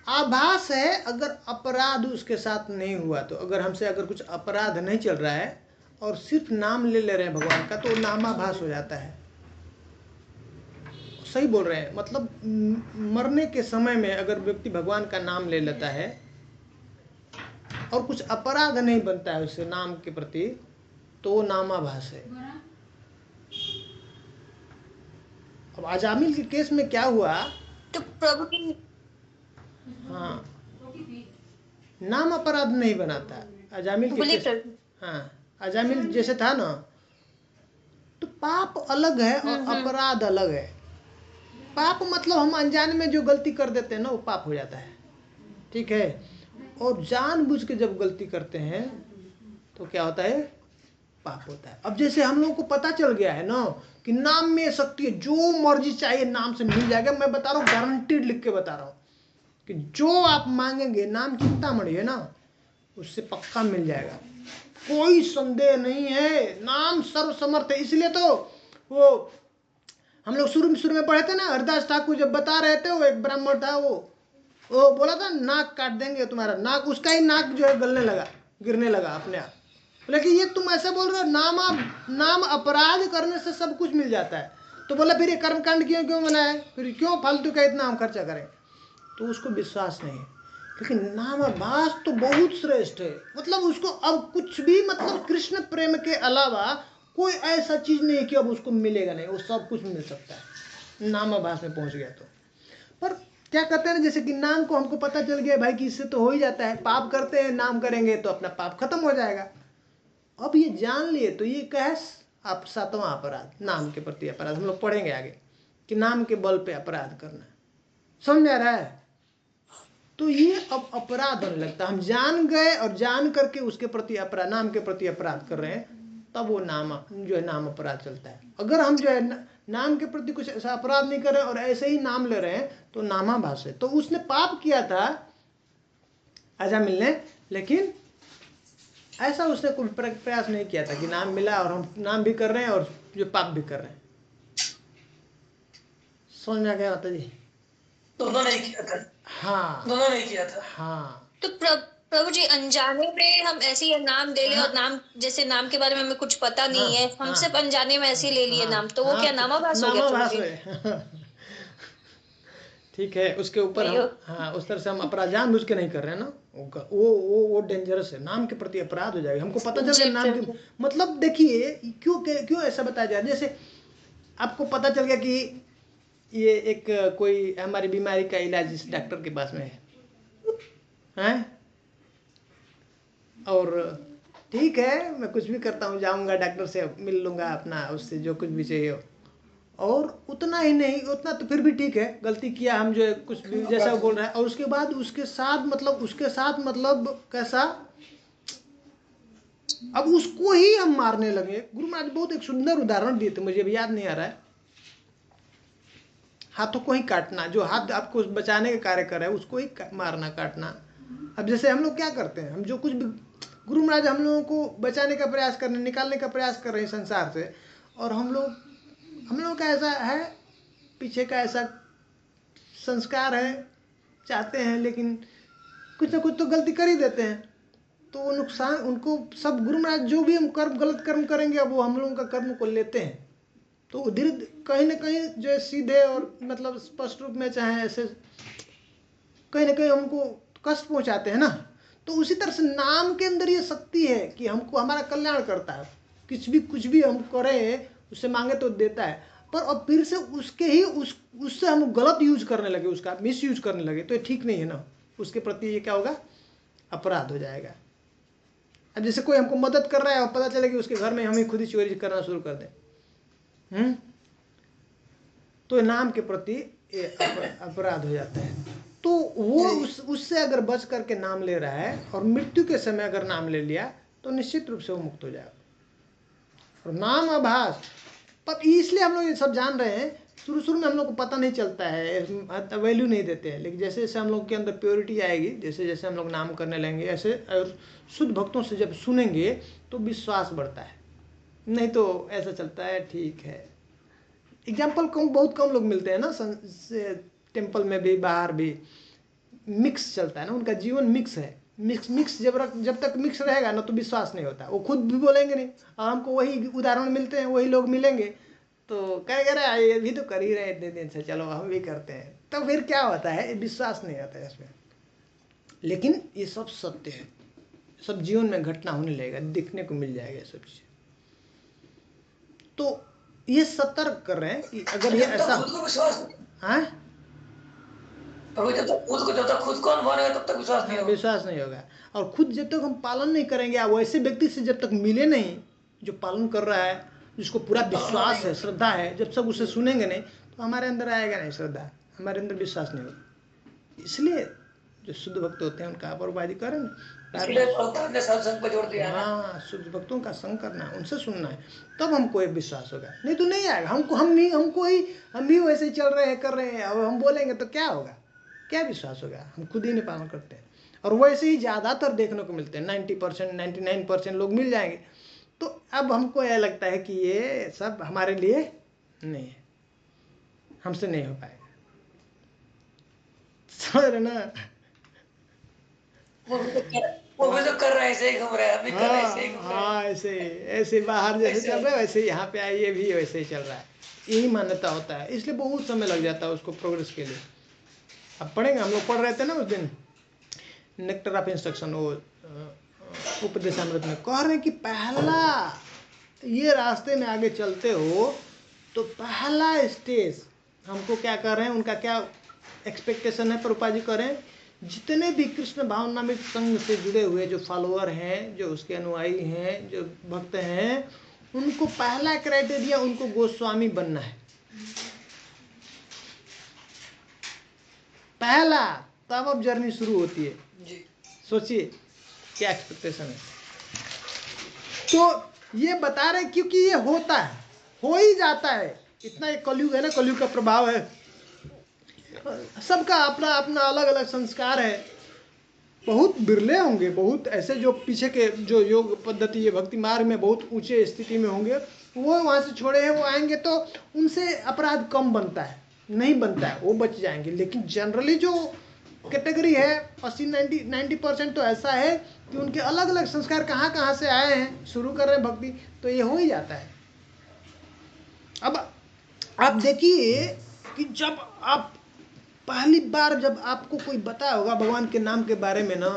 आभास है, अगर अपराध उसके साथ नहीं हुआ तो, अगर हमसे अगर कुछ अपराध नहीं चल रहा है और सिर्फ नाम ले रहे हैं भगवान का, तो नामाभास हो जाता है। सही बोल रहे हैं, मतलब मरने के समय में अगर व्यक्ति भगवान का नाम ले लेता है और कुछ अपराध नहीं बनता है उससे नाम के प्रति, तो वो नामाभास है। अब अजामिल के केस में क्या हुआ, तो प्रभु की हाँ नाम अपराध नहीं बनाता अजामिल के बोलिए केस। प्रभु। हाँ अजामिल जैसे था ना, तो पाप अलग है और अपराध अलग है। पाप मतलब हम अनजाने में जो गलती कर देते हैं ना वो पाप हो जाता है, ठीक है। और जानबूझ के जब गलती करते हैं तो क्या होता है, पाप होता है। अब जैसे हम लोगों को पता चल गया है ना कि नाम में शक्ति है, जो मर्जी चाहिए नाम से मिल जाएगा। मैं बता रहा हूँ, गारंटीड लिख के बता रहा हूँ कि जो आप मांगेंगे, नाम चिंतामणि है ना, उससे पक्का मिल जाएगा, कोई संदेह नहीं है। नाम सर्वसमर्थ है। इसलिए तो वो हम लोग शुरू में पढ़े थे ना, हरदास ठाकुर जब बता रहे थे, वो एक ब्राह्मण था, वो बोला था नाक काट देंगे तुम्हारा, नाक, उसका ही नाक जो है गलने लगा, गिरने लगा अपने आप। लेकिन ये तुम ऐसे बोल रहे हो, नाम अपराध करने से सब कुछ मिल जाता है। तो बोला फिर ये कर्मकांड क्यों बनाए, फिर क्यों फालतू का इतना हम खर्चा करें? तो उसको विश्वास नहीं है। लेकिन नामाभास तो बहुत श्रेष्ठ है, मतलब उसको अब कुछ भी, मतलब कृष्ण प्रेम के अलावा कोई ऐसा चीज नहीं है कि अब उसको मिलेगा नहीं, वो सब कुछ मिल सकता है नामाभास में पहुंच गया तो। पर क्या कहते हैं ना, जैसे कि नाम को हमको पता चल गया भाई कि इससे तो हो ही जाता है, पाप करते हैं नाम करेंगे तो अपना पाप खत्म हो जाएगा। अब ये जान लिए तो ये क्या है, आप सातवां अपराध, नाम के प्रति अपराध। हम लोग पढ़ेंगे आगे कि नाम के बल पे अपराध करना, समझ में आ रहा है? तो ये अब अपराध होने लगता है। हम जान गए और जान करके उसके प्रति अपराध, नाम के प्रति अपराध कर रहे हैं, तब वो नाम जो है नाम अपराध चलता है। अगर हम जो है नाम के प्रति कुछ ऐसा अपराध नहीं कर रहे और ऐसे ही नाम ले रहे हैं तो नामाभास है। तो उसने पाप किया था अजामिल ने, लेकिन ऐसा उसने कोई प्रयास नहीं किया था कि नाम मिला और हम नाम भी कर रहे हैं और जो पाप भी कर रहे हैं। समझ में आ गया माता जी? दोनों नहीं किया था। हाँ दोनों नहीं किया था। हाँ। तो प्रभु जी अनजाने में हम ऐसे ही नाम ले ले और नाम, जैसे नाम के बारे में हमें कुछ पता नहीं है, हम सिर्फ अनजाने में ऐसे ही ले लिए नाम, तो वो क्या नामाभास हो गया प्रभु नामाभास जी? है। ठीक है, उसके ऊपर हम हाँ उस तरह से हम अपराध जानबूझ के नहीं कर रहे हैं ना, वो डेंजरस है, नाम के प्रति अपराध हो जाएगा। हमको पता चल गया नाम के, मतलब देखिए क्यों ऐसा बताया जाए। जैसे आपको पता चल गया कि ये एक कोई हमारी बीमारी का इलाज इस डॉक्टर के पास में है, और ठीक है मैं कुछ भी करता हूँ, जाऊँगा डॉक्टर से मिल लूँगा अपना, उससे जो कुछ भी चाहिए। और उतना ही नहीं, उतना तो फिर भी ठीक है, गलती किया हम जो है कुछ भी जैसा बोल रहा है, और उसके बाद उसके साथ मतलब कैसा, अब उसको ही हम मारने लगे। गुरु महाराज बहुत एक सुंदर उदाहरण दिए थे, मुझे अभी याद नहीं आ रहा है। हाथों को ही काटना, जो हाथ आपको बचाने का कार्य कर रहा है उसको ही मारना काटना। अब जैसे हम लोग क्या करते हैं, हम जो कुछ भी गुरु महाराज हम लोगों को बचाने का प्रयास कर रहे हैं, निकालने का प्रयास कर रहे हैं संसार से, और हम लोग का ऐसा है, पीछे का ऐसा संस्कार है, चाहते हैं लेकिन कुछ ना कुछ तो गलती कर ही देते हैं, तो वो नुकसान उनको सब गुरु महाराज जो भी हम गलत कर्म करेंगे अब वो हम लोगों का कर्म को लेते हैं, तो धीरे कहीं ना कहीं जो है सीधे और मतलब स्पष्ट रूप में चाहे ऐसे कहीं ना कहीं हमको कष्ट पहुंचाते हैं ना। तो उसी तरह से नाम के अंदर ये शक्ति है कि हमको हमारा कल्याण करता है, कुछ भी हम करें उससे मांगे तो देता है, पर अब फिर से उसके ही उससे हम गलत यूज करने लगे, उसका मिस यूज करने लगे, तो ये ठीक नहीं है ना, उसके प्रति ये क्या होगा, अपराध हो जाएगा। अब जैसे कोई हमको मदद कर रहा है और पता चले कि उसके घर में हम ही खुद ही चोरी करना शुरू कर दें, तो नाम के प्रति अपराध हो जाता है। तो वो उससे अगर बच करके नाम ले रहा है और मृत्यु के समय अगर नाम ले लिया तो निश्चित रूप से वो मुक्त हो जाएगा। और नाम आभास, पर इसलिए हम लोग ये सब जान रहे हैं, शुरू में हम लोग को पता नहीं चलता है, वैल्यू नहीं देते हैं, लेकिन जैसे जैसे हम लोग के अंदर प्योरिटी आएगी, जैसे जैसे हम लोग नाम करने लगेंगे ऐसे, और शुद्ध भक्तों से जब सुनेंगे तो विश्वास बढ़ता है, नहीं तो ऐसा चलता है ठीक है। एग्जाम्पल बहुत कम लोग मिलते हैं ना, टेम्पल में भी बाहर भी मिक्स चलता है ना, उनका जीवन मिक्स है। मिक्स जब तक मिक्स रहेगा ना तो विश्वास नहीं होता, वो खुद भी बोलेंगे नहीं, और हमको वही उदाहरण मिलते हैं, वही लोग मिलेंगे तो कह रहे ये भी तो कर ही रहे इतने दिन से, चलो हम भी करते हैं, तो फिर क्या होता है, विश्वास नहीं आता है इसमें। लेकिन ये सब सत्य है, सब जीवन में घटना होने लगेगा, दिखने को मिल जाएगा सब चीज़। तो ये सतर्क कर रहे हैं कि अगर ये ऐसा हाँ जब तक खुद को अनुभव नहीं तब तक विश्वास नहीं होगा। और खुद जब तक हम पालन नहीं करेंगे, या वैसे व्यक्ति से जब तक मिले नहीं जो पालन कर रहा है, जिसको पूरा विश्वास है, श्रद्धा है, जब सब उसे सुनेंगे नहीं तो हमारे अंदर आएगा नहीं श्रद्धा, हमारे अंदर विश्वास नहीं होगा। इसलिए जो शुद्ध भक्त होते हैं उनका अपरोपाधिकरण, हाँ, शुद्ध भक्तों का संग करना है, उनसे सुनना है, तब हमको एक विश्वास होगा, नहीं तो नहीं आएगा। हम भी वैसे ही चल रहे हैं, कर रहे हैं, अब हम बोलेंगे तो क्या होगा, क्या विश्वास होगा, हम खुद ही नहीं पालन करते हैं। और वैसे ही ज़्यादातर देखने को मिलते हैं, 90% 99% लोग मिल जाएंगे। तो अब हमको यह लगता है कि ये सब हमारे लिए नहीं है, हमसे नहीं हो पाएगा, समझ रहे ना। वो भी तो कर रहे हैं, ऐसे ही घूम रहे हैं, अभी कर रहे हैं, ऐसे ही घूम रहे हैं। हाँ, ऐसे बाहर जैसे चल रहा है वैसे यहाँ पे आए, ये भी वैसे ही चल रहा है, यही मान्यता होता है। इसलिए बहुत समय लग जाता है उसको प्रोग्रेस के लिए। अब पढ़ेंगे, हम लोग पढ़ रहे थे ना उस दिन नेक्टर ऑफ इंस्ट्रक्शन, वो उपदेशामृत में कह रहे हैं कि पहला ये रास्ते में आगे चलते हो तो पहला स्टेज हमको क्या कर रहे हैं, उनका क्या एक्सपेक्टेशन है, प्रभुपाद जी कह रहे हैं जितने भी कृष्ण भावनामृत संघ से जुड़े हुए जो फॉलोअर हैं, जो उसके अनुयायी हैं, जो भक्त हैं, उनको पहला क्राइटेरिया उनको गोस्वामी बनना है, पहला, तब अब जर्नी शुरू होती है जी। सोचिए क्या एक्सपेक्टेशन है। तो ये बता रहे क्योंकि ये होता है, हो ही जाता है, इतना एक कलयुग है ना, कलयुग का प्रभाव है, सबका अपना अपना अलग अलग संस्कार है। बहुत बिरले होंगे, बहुत ऐसे जो पीछे के जो योग पद्धति है भक्ति मार्ग में बहुत ऊंचे स्थिति में होंगे, वो वहाँ से छोड़े हैं, वो आएंगे तो उनसे अपराध कम बनता है, नहीं बनता है, वो बच जाएंगे। लेकिन जनरली जो कैटेगरी है 80-90% तो ऐसा है कि उनके अलग अलग संस्कार कहाँ से आए हैं, शुरू कर रहे हैं भक्ति, तो ये हो ही जाता है। अब आप देखिए कि जब आप पहली बार जब आपको कोई बताया होगा भगवान के नाम के बारे में ना,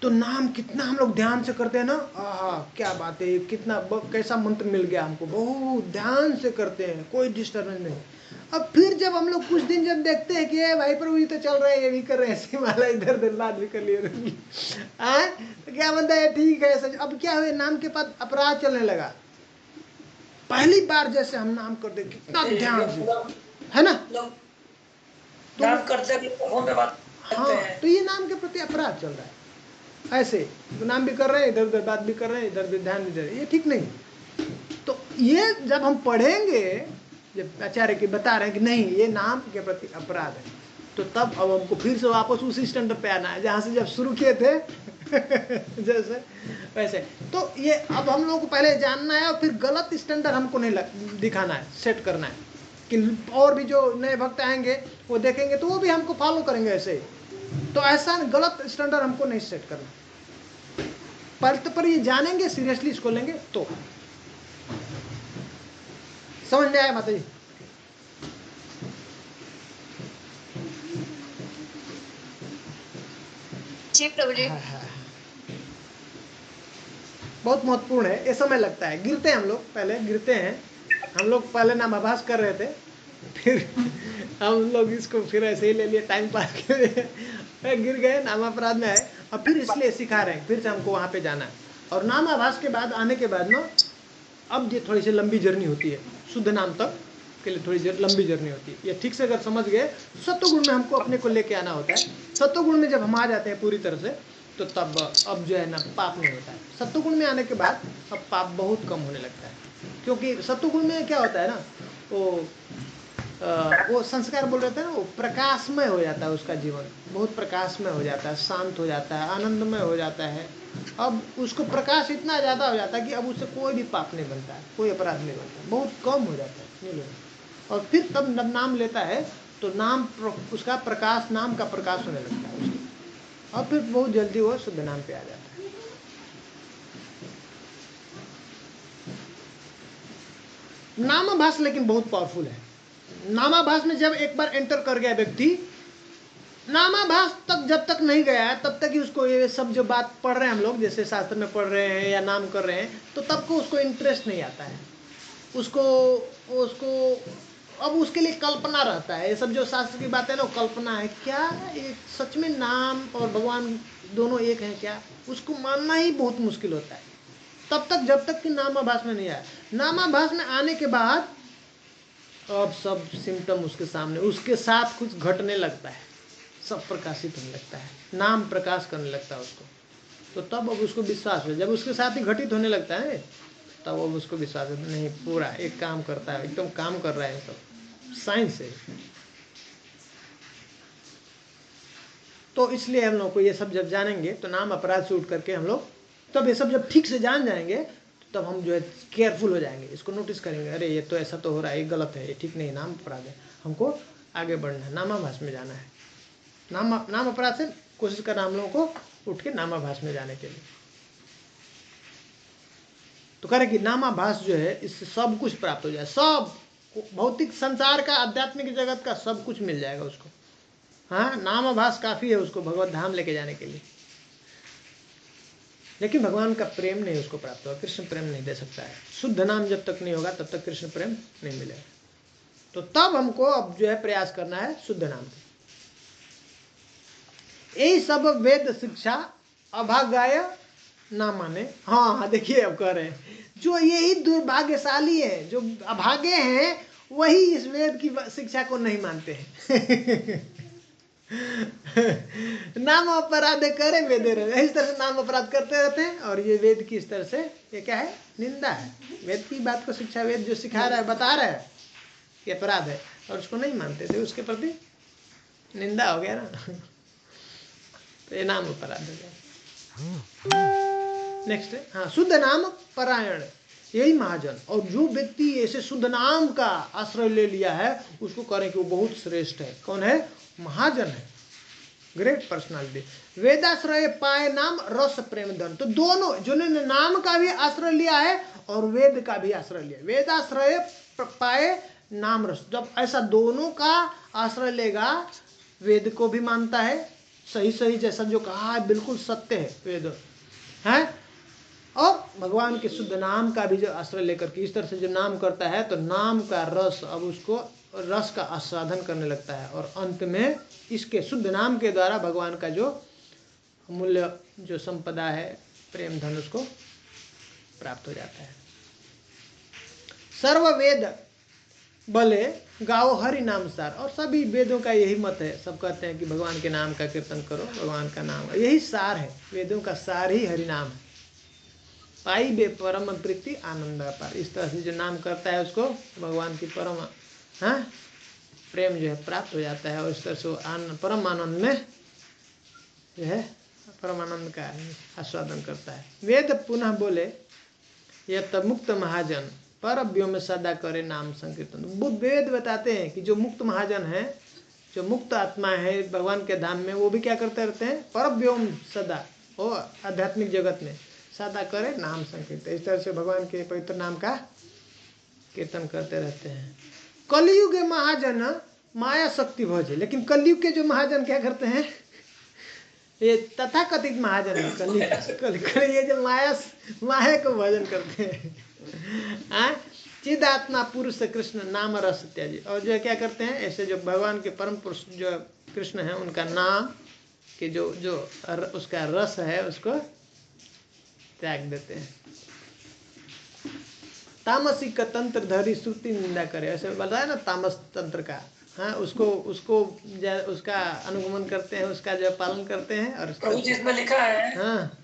तो नाम कितना हम लोग ध्यान से करते हैं ना, आहा क्या बात है, कितना कैसा मंत्र मिल गया हमको, बहुत ध्यान से करते हैं, कोई डिस्टर्बेंस नहीं। अब फिर जब हम लोग कुछ दिन जब देखते हैं कि ये भाई प्रभु जी तो चल रहे हैं, ये भी कर रहे हैं, ऐसी माला इधर उधर बात भी कर लिए, तो क्या बनता है, ठीक है सच। अब क्या हुए, नाम के पास अपराध चलने लगा। पहली बार जैसे हम नाम करते कितना ध्यान से, है ना, तो नाम करते फोन पे बात करते हैं, तो ये नाम के प्रति अपराध चल रहा है। ऐसे तो नाम भी कर रहे हैं, इधर उधर बात भी कर रहे हैं, इधर उधर ध्यान भी दे रहे हैं, ये ठीक नहीं। तो ये जब हम पढ़ेंगे जब आचार्य की बता रहे हैं कि नहीं ये नाम के प्रति अपराध है, तो तब अब हमको फिर से वापस उसी स्टैंडर्ड पे आना है जहाँ से जब शुरू किए थे जैसे वैसे। तो ये अब हम लोगों को पहले जानना है और फिर गलत स्टैंडर्ड हमको नहीं दिखाना है, सेट करना है कि और भी जो नए भक्त आएंगे वो देखेंगे तो वो भी हमको फॉलो करेंगे ऐसे ही। तो ऐसा गलत स्टैंडर्ड हमको नहीं सेट करना, पर ये जानेंगे, सीरियसली इसको लेंगे तो। समझ में आया माता जी? जी प्रभु जी। बहुत महत्वपूर्ण है, ये समय लगता है। गिरते हैं हम लोग, पहले गिरते हैं हम लोग, पहले नामाभास कर रहे थे, फिर हम लोग इसको फिर ऐसे ही ले लिए टाइम पास के लिए, गिर गए, नामापराध में आए, और फिर इसलिए सिखा रहे हैं, फिर से हमको वहाँ पे जाना है। और नामाभास के बाद आने के बाद ना अब ये थोड़ी सी लंबी जर्नी होती है, शुद्ध नाम तक के लिए थोड़ी लंबी जर्नी होती है। ये ठीक से अगर समझ गए, सत्वगुण में हमको अपने को लेके आना होता है। सत्वगुण में जब हम आ जाते हैं पूरी तरह से, तो तब अब जो है ना पाप नहीं होता है। सत्वगुण में आने के बाद अब पाप बहुत कम होने लगता है, क्योंकि सत्वगुण में क्या होता है ना, वो संस्कार बोल रहे थे ना, वो प्रकाशमय हो जाता है, उसका जीवन बहुत प्रकाशमय हो जाता है, शांत हो जाता है, आनंदमय हो जाता है। अब उसको प्रकाश इतना ज़्यादा हो जाता है कि अब उससे कोई भी पाप नहीं बनता है, कोई अपराध नहीं बनता, बहुत कम हो जाता है, नहीं लगता। और फिर तब नाम लेता है तो नाम उसका प्रकाश, नाम का प्रकाश होने लगता है उसको, और फिर बहुत जल्दी वो शुद्ध नाम पे आ जाता है। नामाभास लेकिन बहुत पावरफुल है। नामाभास में जब एक बार एंटर कर गया व्यक्ति, नामाभास तक जब तक नहीं गया है तब तक ही उसको ये सब जो बात पढ़ रहे हैं हम लोग, जैसे शास्त्र में पढ़ रहे हैं या नाम कर रहे हैं, तो तब को उसको इंटरेस्ट नहीं आता है, उसको अब उसके लिए कल्पना रहता है। ये सब जो शास्त्र की बात है ना, वो कल्पना है, क्या ये सच में नाम और भगवान दोनों एक हैं क्या, उसको मानना ही बहुत मुश्किल होता है तब तक, जब तक कि नामाभास में नहीं आया। नामाभास में आने के बाद अब सब सिम्टम उसके सामने, उसके साथ कुछ घटने लगता है, सब प्रकाशित होने लगता है, नाम प्रकाश करने लगता है उसको, तो तब अब उसको विश्वास है। जब उसके साथ ही घटित होने लगता है तब अब उसको विश्वास है, नहीं पूरा एक काम करता है, एकदम काम कर रहा है, सब साइंस है। तो इसलिए हम लोग को ये सब जब जानेंगे तो नाम अपराध से उठ करके हम लोग तब ये सब जब ठीक से जान जाएंगे तब हम जो है केयरफुल हो जाएंगे, इसको नोटिस करेंगे, अरे ये तो ऐसा तो हो रहा है, ये गलत है, ये ठीक नहीं, नाम अपराध है, हमको आगे बढ़ना है, नामाभास में जाना है। नाम अपराध से कोशिश करना हम लोगों को उठ के नामाभास में जाने के लिए। तो कह रहे कि नामाभास जो है इससे सब कुछ प्राप्त हो जाए, सब भौतिक संसार का, आध्यात्मिक जगत का सब कुछ मिल जाएगा उसको। हाँ, नामाभास काफी है उसको भगवत धाम लेके जाने के लिए, लेकिन भगवान का प्रेम नहीं उसको प्राप्त होगा, कृष्ण प्रेम नहीं दे सकता है। शुद्ध नाम जब तक नहीं होगा तब तक कृष्ण प्रेम नहीं मिलेगा। तो तब हमको अब जो है प्रयास करना है शुद्ध नाम का। यही सब वेद शिक्षा अभागाय ना माने। हाँ देखिए अब कह रहे हैं, जो यही दुर्भाग्यशाली है, जो अभागे हैं, वही इस वेद की शिक्षा को नहीं मानते हैं। नाम अपराध करे वेद रहे, इस तरह से नाम अपराध करते रहते हैं, और ये वेद की इस तरह से ये क्या है, निंदा है। वेद की बात को शिक्षा, वेद जो सिखा रहा है, बता रहा है, ये अपराध है, और उसको नहीं मानते थे, उसके प्रति निंदा हो गया ना। तो ये नाम अपराध हो गया। नेक्स्ट है, हाँ, शुद्ध नाम परायण, यही महाजन। और जो व्यक्ति ऐसे शुद्ध नाम का आश्रय ले लिया है उसको करें कि वो बहुत श्रेष्ठ है। कौन है? महाजन है, ग्रेट पर्सनालिटी। वेदाश्रय पाए नाम रस प्रेम धन। तो दोनों, जिन्होंने नाम का भी आश्रय लिया है और वेद का भी आश्रय लिया, वेदाश्रय पाए नाम रस, जब ऐसा दोनों का आश्रय लेगा, वेद को भी मानता है, सही सही जैसा जो कहा है बिल्कुल सत्य है वेद है, और भगवान के शुद्ध नाम का भी जो आश्रय लेकर के इस तरह से जो नाम करता है, तो नाम का रस अब उसको रस का आस्वादन करने लगता है, और अंत में इसके शुद्ध नाम के द्वारा भगवान का जो मूल्य, जो संपदा है, प्रेम धन, उसको प्राप्त हो जाता है। सर्व वेद भले गाओ हरि नाम सार। और सभी वेदों का यही मत है, सब कहते हैं कि भगवान के नाम का कीर्तन करो, भगवान का नाम, यही सार है, वेदों का सार ही हरि नाम है। पाई बे परम प्रीति आनंद अपार। इस तरह से जो नाम करता है उसको भगवान की परम हाँ प्रेम जो है प्राप्त हो जाता है और इस तरह से वो परम आनंद में जो है परमानंद का आस्वादन करता है। वेद पुनः बोले यह तब मुक्त महाजन पर व्योम सदा करे नाम संकीर्तन। बुद्ध वेद बताते हैं कि जो मुक्त महाजन है, जो मुक्त आत्मा है भगवान के धाम में, वो भी क्या करते रहते हैं, पर व्योम सदा, वो आध्यात्मिक जगत में सदा करे नाम संकीर्तन, इस तरह से भगवान के पवित्र नाम का कीर्तन करते रहते हैं। कलयुग के महाजन माया शक्ति भोजे, लेकिन कलयुग के जो महाजन क्या करते हैं, ये तथा कथित महाजन है कलयुग ये जो माया को भजन करते हैं। चिदात्मा पुरुष कृष्ण नाम रस इत्यादि, और जो क्या करते हैं ऐसे जो भगवान के परम पुरुष जो कृष्ण है उनका नाम कि जो उसका रस है उसको त्याग देते हैं। तामसिक का तंत्र धरी श्रुति निंदा करे, ऐसे बताया ना तामस तंत्र का, हाँ उसको उसका अनुगमन करते हैं, उसका जो पालन करते हैं। और प्रभु जी इसमें लिखा है, हाँ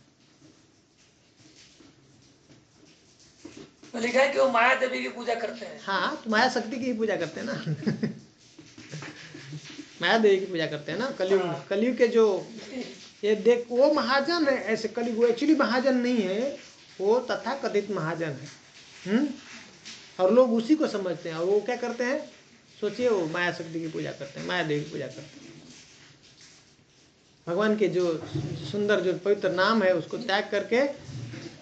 तो लिखा है कि वो माया देवी की पूजा करते हैं। हाँ तो माया शक्ति की ही पूजा करते हैं ना माया देवी की पूजा करते हैं ना। कलयुग के जो ये देख वो महाजन है, ऐसे कलयुग वो एक्चुअली महाजन नहीं है, वो तथा कथित महाजन है। और लोग उसी को समझते हैं और वो क्या करते हैं, सोचिए वो माया शक्ति की पूजा करते हैं, माया देवी की पूजा करते हैं। भगवान के जो सुंदर जो पवित्र नाम है उसको त्याग करके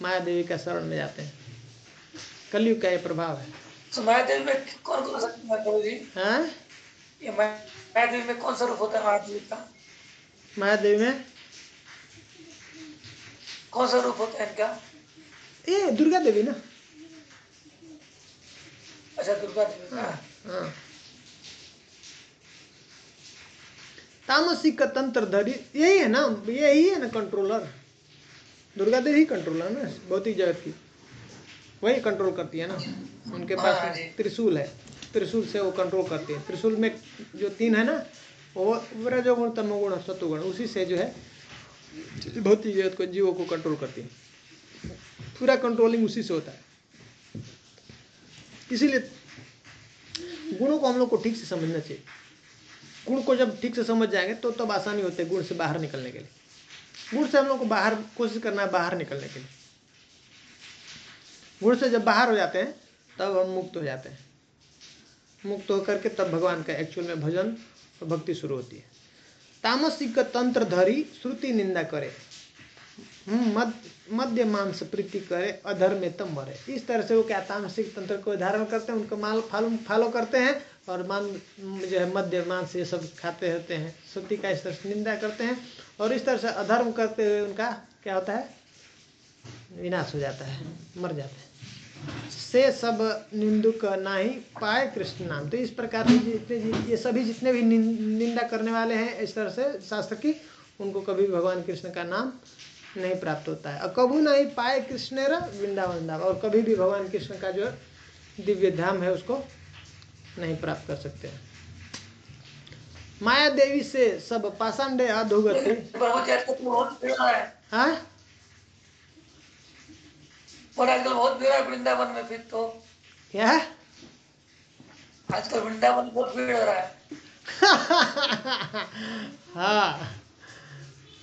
माया देवी का शरण में जाते हैं। कलयुग का ये प्रभाव है। तो माया देवी में कौन कौन सा प्रभु जी? हाँ ये माया देवी में कौन सा रूप होता है माया देवी का? माया देवी में कौन सा रूप होता है इनका? ये दुर्गा देवी ना। अच्छा दुर्गा देवी का। हाँ तामसिक का तंत्र धरी यही है ना, यही है ना कंट्रोलर। दुर्गा देवी कंट्रोलर ना भौतिक जगत की, वही कंट्रोल करती है ना। उनके पास त्रिशूल है, त्रिशूल से वो कंट्रोल करती है। त्रिशूल में जो तीन है ना, वो रजोगुण तमोगुण सत्वगुण, उसी से जो है भौतिक जगत को जीवों को कंट्रोल करती है। पूरा कंट्रोलिंग उसी से होता है। इसीलिए गुणों को हम लोग को ठीक से समझना चाहिए। गुण को जब ठीक से समझ जाएंगे तो तब आसानी होती है गुण से बाहर निकलने के लिए। गुण से हम लोग को बाहर कोशिश करना है बाहर निकलने के लिए। गुण से जब बाहर हो जाते हैं तब हम मुक्त हो जाते हैं। मुक्त होकर के तब भगवान का एक्चुअल में भजन और भक्ति शुरू होती है। तामसिक तंत्र धरी श्रुति निंदा करे, मध्य मांस प्रीति करे, अधर्म में तम मरे। इस तरह से वो क्या तामसिक तंत्र को धारण करते हैं, उनको माल फॉलो करते हैं और जो है मध्य मांस ये सब खाते रहते हैं, श्रुति का इस तरह से निंदा करते हैं और इस तरह से अधर्म करते हुए उनका क्या होता है, विनाश हो जाता है, मर जाते हैं। से सब निंदुक नाही पाए कृष्ण नाम। तो इस प्रकार से ये सभी जितने भी निंदा करने वाले हैं इस तरह से शास्त्र की, उनको कभी भगवान कृष्ण का नाम नहीं प्राप्त होता है। और कभू नहीं पाए कृष्ण वृंदावन धाम, और कभी भी भगवान कृष्ण का जो दिव्य धाम है उसको नहीं प्राप्त कर सकते हैं। माया देवी से सब पाषांडे अधोगति। हाँ और आजकल बहुत भीड़ है वृंदावन में। फिर तो क्या आजकल वृंदावन बहुत भीड़ हो रहा है हाँ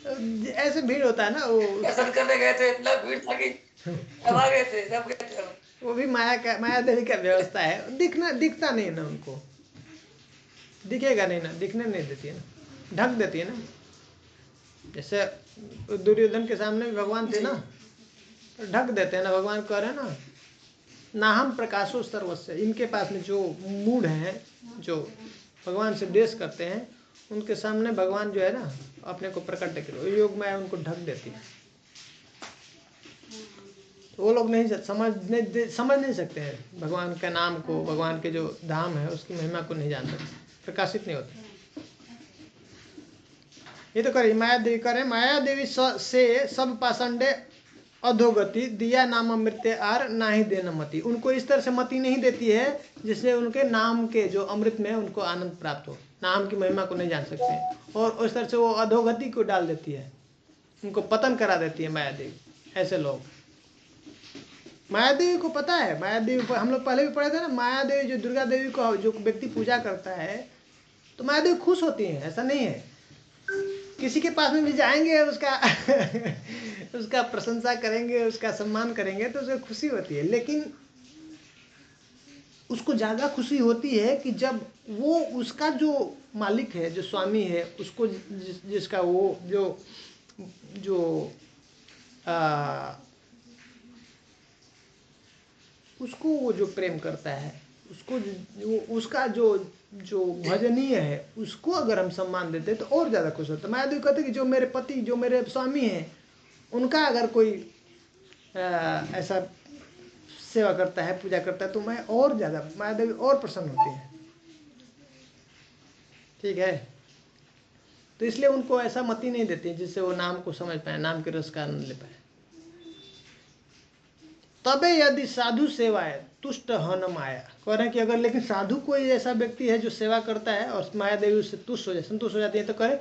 ऐसे भीड़ होता है ना। वो दर्शन करने गए थे, इतना भीड़ था कि सब आ गए थे, सब गए थे। वो भी माया देवी का व्यवस्था है। दिखता नहीं ना, उनको दिखेगा नहीं ना, दिखने नहीं देती है ना, ढक देती है ना। जैसे दुर्योधन के सामने भी भगवान थे ना, तो ढक देते हैं ना। भगवान कह रहे हैं ना, नाहम प्रकाशो सर्वस्व। इनके पास में जो मूड हैं, जो भगवान से द्वेष करते हैं, उनके सामने भगवान जो है ना अपने को प्रकट कर योग माया उनको ढक देती है। तो वो लोग नहीं समझ नहीं सकते हैं भगवान के नाम को, भगवान के जो धाम है उसकी महिमा को नहीं जान सकते, प्रकाशित नहीं होते। ये तो करें माया देवी करें, माया देवी से सब पाषंडे अधोगति दिया नाम अमृत आर ना ही देना मति। उनको इस तरह से मति नहीं देती है जिससे उनके नाम के जो अमृत में है उनको आनंद प्राप्त हो, नाम की महिमा को नहीं जान सकते हैं। और उस तरह से वो अधोगति को डाल देती है, उनको पतन करा देती है माया देवी। ऐसे लोग माया देवी को पता है, माया देवी हम लोग पहले भी पढ़े थे ना, माया देवी जो दुर्गा देवी को जो व्यक्ति पूजा करता है तो माया देवी खुश होती हैं, ऐसा नहीं है। किसी के पास में भी जाएंगे उसका उसका प्रशंसा करेंगे, उसका सम्मान करेंगे तो उसे खुशी होती है, लेकिन उसको ज़्यादा खुशी होती है कि जब वो उसका जो मालिक है, जो स्वामी है, उसको जिसका वो जो उसको वो जो प्रेम करता है, उसको उसका जो भजनीय है, उसको अगर हम सम्मान देते तो और ज़्यादा खुश होता है। माया देवी कहते कि जो मेरे पति, जो मेरे स्वामी हैं, उनका अगर कोई ऐसा सेवा करता है, पूजा करता है, तो मैं और ज़्यादा, माया देवी और प्रसन्न होती है। ठीक है, तो इसलिए उनको ऐसा मति नहीं देती जिससे वो नाम को समझ पाए, नाम के रस का आनंद ले पाए। तबे यदि साधु सेवाए तुष्ट हन माया, कह रहे हैं कि अगर लेकिन साधु कोई ऐसा व्यक्ति है जो सेवा करता है और माया देवी उससे तुष्ट हो जाए, संतुष्ट हो जाती है, तो कहे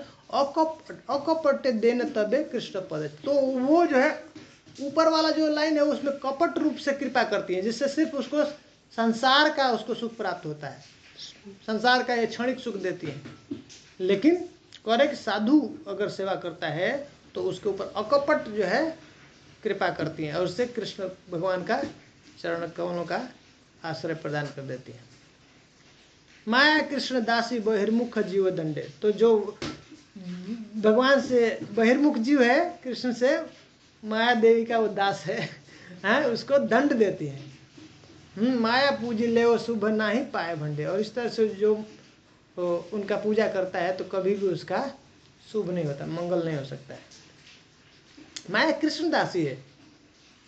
अकपट देन तबे कृष्ण पद, तो वो जो है ऊपर वाला जो लाइन है उसमें कपट रूप से कृपा करती है, जिससे सिर्फ उसको संसार का उसको सुख प्राप्त होता है, संसार का ये क्षणिक सुख देती है। लेकिन कह रहे कि साधु अगर सेवा करता है तो उसके ऊपर अकपट जो है कृपा करती हैं और उससे कृष्ण भगवान का चरण कमलों का आश्रय प्रदान कर देती है। माया कृष्ण दासी बहिर्मुख जीव दंडे, तो जो भगवान से बहिर्मुख जीव है, कृष्ण से माया देवी का वो दास है, उसको दंड देती है। माया पूजी ले वो शुभ ना ही पाए भंडे, और इस तरह से जो उनका पूजा करता है तो कभी भी उसका शुभ नहीं होता, मंगल नहीं हो सकता है। माया कृष्ण दासी है,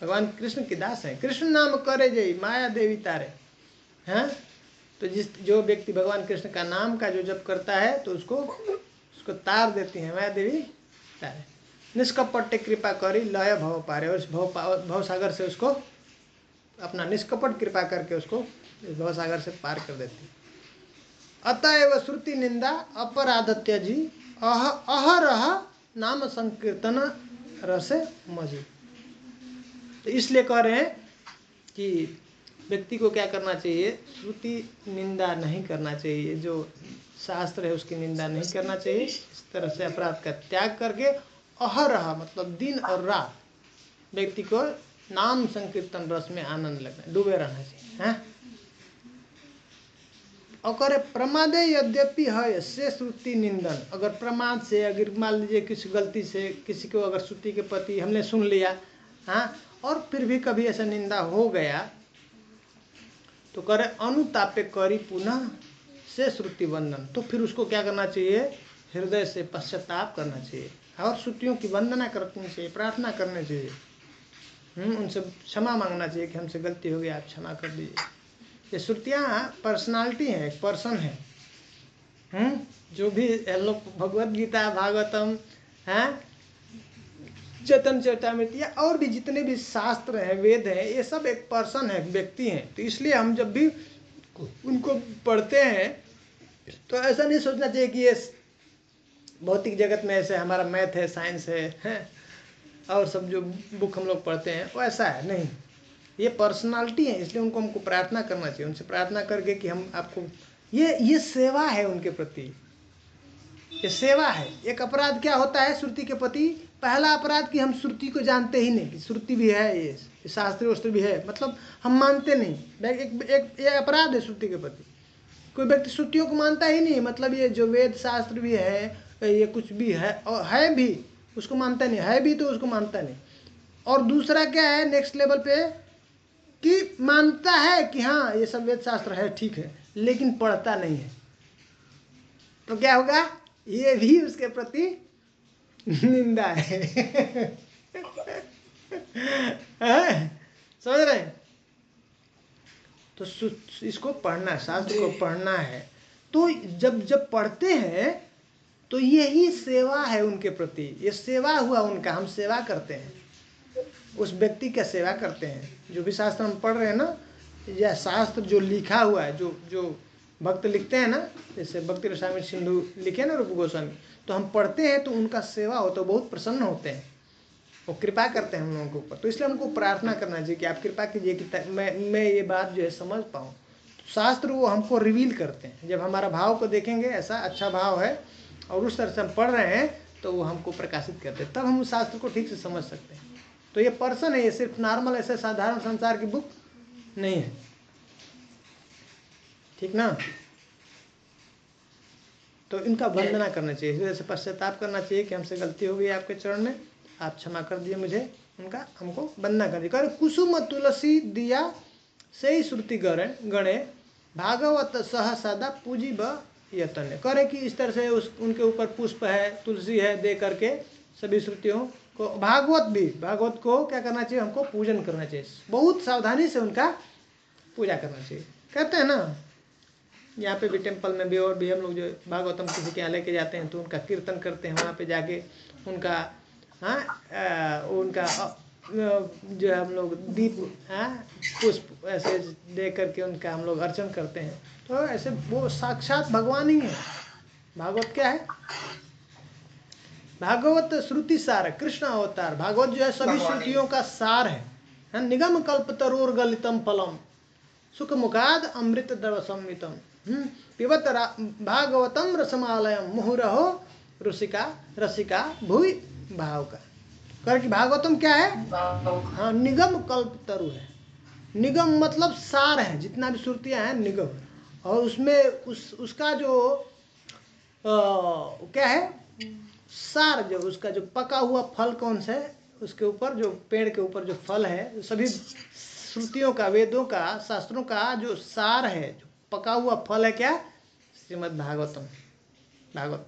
भगवान कृष्ण की दास है। कृष्ण नाम करे जय माया देवी तारे, हैं, तो जो व्यक्ति भगवान कृष्ण का नाम का जो जप करता है तो उसको तार देती है माया देवी तारे। निष्कपट कृपा करी लय भव पारे, और इस भव सागर से उसको अपना निष्कपट कृपा करके उसको इस भव सागर से पार कर देती है। अतएव श्रुति निंदा अपराध त्यजी अहरह नाम संकीर्तन रसे मजी। तो इसलिए कह रहे हैं कि व्यक्ति को क्या करना चाहिए, श्रुति निंदा नहीं करना चाहिए, जो शास्त्र है उसकी निंदा नहीं करना चाहिए। इस तरह से अपराध का त्याग करके अहरह मतलब दिन और रात व्यक्ति को नाम संकीर्तन रस में आनंद लगना, डूबे रहना चाहिए, हैं। और करे प्रमादे यद्यपि है से श्रुति निंदन, अगर प्रमाद से, अगर मान लीजिए किसी गलती से किसी को अगर श्रुति के प्रति हमने सुन लिया, हाँ, और फिर भी कभी ऐसा निंदा हो गया तो करे अनुतापे करी पुनः से श्रुति वंदन, तो फिर उसको क्या करना चाहिए, हृदय से पश्चाताप करना चाहिए और श्रुतियों की वंदना करनी चाहिए, प्रार्थना करनी चाहिए, उनसे क्षमा मांगना चाहिए कि हमसे गलती हो गई, आप क्षमा कर दीजिए। ये श्रुतियाँ पर्सनालिटी है, एक पर्सन है। जो भी लोग भगवत गीता, भागवतम, हैं, चैतन्य चरितामृत या और भी जितने भी शास्त्र हैं, वेद हैं, ये सब एक पर्सन है, व्यक्ति हैं। तो इसलिए हम जब भी उनको पढ़ते हैं तो ऐसा नहीं सोचना चाहिए कि ये भौतिक जगत में ऐसे हमारा मैथ है, साइंस है, और सब जो बुक हम लोग पढ़ते हैं वो ऐसा है नहीं। ये पर्सनालिटी है, इसलिए उनको हमको प्रार्थना करना चाहिए, उनसे प्रार्थना करके कि हम आपको ये सेवा है उनके प्रति, ये सेवा है। एक अपराध क्या होता है श्रुति के प्रति, पहला अपराध कि हम श्रुति को जानते ही नहीं कि श्रुति भी है, ये शास्त्र वस्त्र भी है, मतलब हम मानते नहीं। ये अपराध है श्रुति के प्रति। कोई व्यक्ति श्रुतियों को मानता ही नहीं, मतलब ये जो वेद शास्त्र भी है, ये कुछ भी है और है भी उसको मानता नहीं, है भी तो उसको मानता नहीं। और दूसरा क्या है नेक्स्ट लेवल पे, कि मानता है कि हाँ ये सब वेद शास्त्र है, ठीक है, लेकिन पढ़ता नहीं है, तो क्या होगा, ये भी उसके प्रति निंदा है। समझ रहे हैं? तो इसको पढ़ना, शास्त्र को पढ़ना है। तो जब पढ़ते हैं तो यही सेवा है उनके प्रति, ये सेवा हुआ उनका, हम सेवा करते हैं, उस व्यक्ति का सेवा करते हैं। जो भी शास्त्र हम पढ़ रहे हैं ना, या शास्त्र जो लिखा हुआ है, जो भक्त लिखते हैं ना, जैसे भक्ति रसामृत सिंधु लिखे ना रूप गोस्वामी, तो हम पढ़ते हैं तो उनका सेवा हो तो बहुत प्रसन्न होते हैं। वो कृपा करते हैं हम लोगों के ऊपर। तो इसलिए हमको प्रार्थना करना चाहिए कि आप कृपा कीजिए कि मैं ये बात जो है समझ पाऊँ। शास्त्र वो हमको रिवील करते हैं। जब हमारा भाव को देखेंगे, ऐसा अच्छा भाव है और उस तरह से हम पढ़ रहे हैं, तो वो हमको प्रकाशित करते हैं, तब हम उस शास्त्र को ठीक से समझ सकते हैं। तो ये पर्सन है, ये सिर्फ नॉर्मल ऐसे साधारण संसार की बुक नहीं है, ठीक ना। तो इनका वंदना करना चाहिए, इस वजह से पश्चाताप करना चाहिए कि हमसे गलती हो गई आपके चरण में, आप क्षमा कर दिए मुझे। उनका हमको वंदना करनी चाहिए। कुसुम तुलसी दिया से श्रुति गणे भागवत सह सदा पूजी ब यतन। करे कि इस तरह से उनके ऊपर पुष्प है, तुलसी है, दे करके सभी श्रुतियों को, भागवत को क्या करना चाहिए, हमको पूजन करना चाहिए, बहुत सावधानी से उनका पूजा करना चाहिए। कहते हैं ना, यहाँ पे भी टेम्पल में भी और भी हम लोग जो भागवतम किसी के यहाँ लेके जाते हैं तो उनका कीर्तन करते हैं, वहाँ पे जाके उनका उनका जो है हम लोग दीप पुष्प ऐसे दे करके उनका हम लोग अर्चन करते हैं। तो ऐसे वो साक्षात भगवान ही है। भागवत क्या है? भागवत श्रुति सार, कृष्ण अवतार। भागवत जो है सभी श्रुतियों का सार है। निगम कल्प तरोर गलितम फलम सुख मुखाद अमृत द्रव संवितम पिबत भागवतम रसमालयम मुहुरहो रसिका भूइ भाव का। कर कि भागवतम क्या है? हाँ, निगम कल्प तरु है। निगम मतलब सार है, जितना भी श्रुतियां हैं निगम। और उसमें उसका जो क्या है, सार, जो उसका जो पका हुआ फल कौन सा है, उसके ऊपर जो पेड़ के ऊपर जो फल है, सभी श्रुतियों का, वेदों का, शास्त्रों का जो सार है, जो पका हुआ फल है, क्या? श्रीमद् भागवतम, भागवत।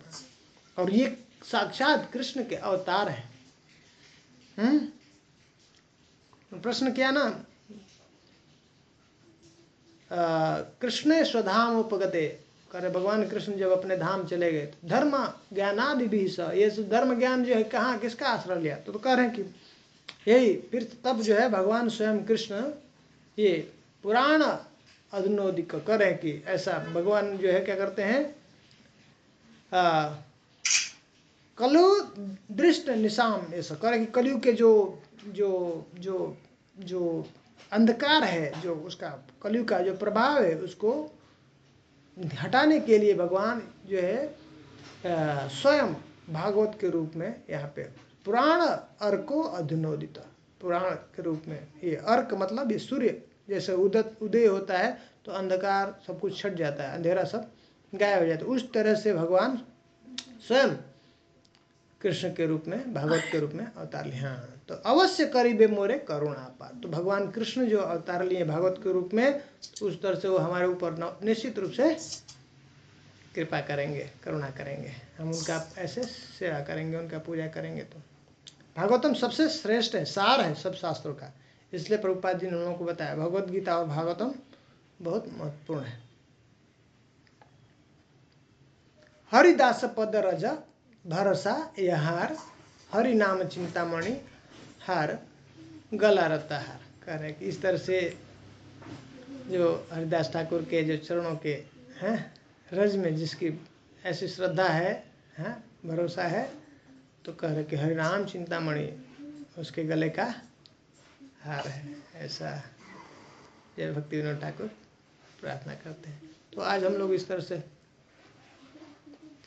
और ये साक्षात कृष्ण के अवतार है। प्रश्न किया ना, कृष्ण स्वधाम उपगते, करे भगवान कृष्ण जब अपने धाम चले गए तो धर्म ज्ञानादि भी स, ये धर्म ज्ञान जो है कहाँ, किसका आश्रय लिया? तो कह रहे हैं कि यही फिर तब जो है भगवान स्वयं कृष्ण ये पुराण अधुनोदिक कर रहे हैं कि ऐसा भगवान जो है क्या करते हैं, कलु दृष्ट निशाम, ऐसा करे कि कलयुग के जो जो जो जो अंधकार है, जो उसका कलयुग का जो प्रभाव है, उसको हटाने के लिए भगवान जो है स्वयं भागवत के रूप में यहाँ पे पुराण अर्को अधुनोदित, पुराण के रूप में। ये अर्क मतलब ये सूर्य जैसे उदय होता है तो अंधकार सब कुछ छट जाता है, अंधेरा सब गायब हो जाता है, उस तरह से भगवान स्वयं कृष्ण के रूप में, भागवत के रूप में अवतार लिए। हाँ, तो अवश्य करीबे मोरे करुणा पार। तो भगवान कृष्ण जो अवतार लिए भागवत के रूप में, तो उस तरह से वो हमारे ऊपर निश्चित रूप से कृपा करेंगे, करुणा करेंगे। हम उनका ऐसे सेवा करेंगे, उनका पूजा करेंगे। तो भागवतम सबसे श्रेष्ठ है, सार है सब शास्त्रों का। इसलिए प्रभुपाद जी ने उन लोगों को बताया भगवत गीता और भागवतम बहुत महत्वपूर्ण है। हरिदास पद रज भरोसा यहार, हरि नाम चिंतामणि हार गला रता हार। कह रहे कि इस तरह से जो हरिदास ठाकुर के जो चरणों के हैं रज में जिसकी ऐसी श्रद्धा है, भरोसा है, तो कह रहे कि हरि नाम चिंतामणि उसके गले का हार है। ऐसा जय भक्ति विनोद ठाकुर प्रार्थना करते हैं। तो आज हम लोग इस तरह से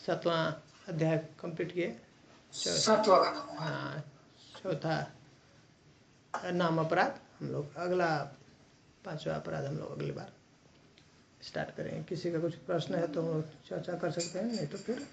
7वां अध्याय कंप्लीट किए। हाँ, चौथा नाम अपराध। हम लोग अगला 5वां अपराध हम लोग अगली बार स्टार्ट करेंगे। किसी का कुछ प्रश्न है तो हम लोग चर्चा कर सकते हैं, नहीं तो फिर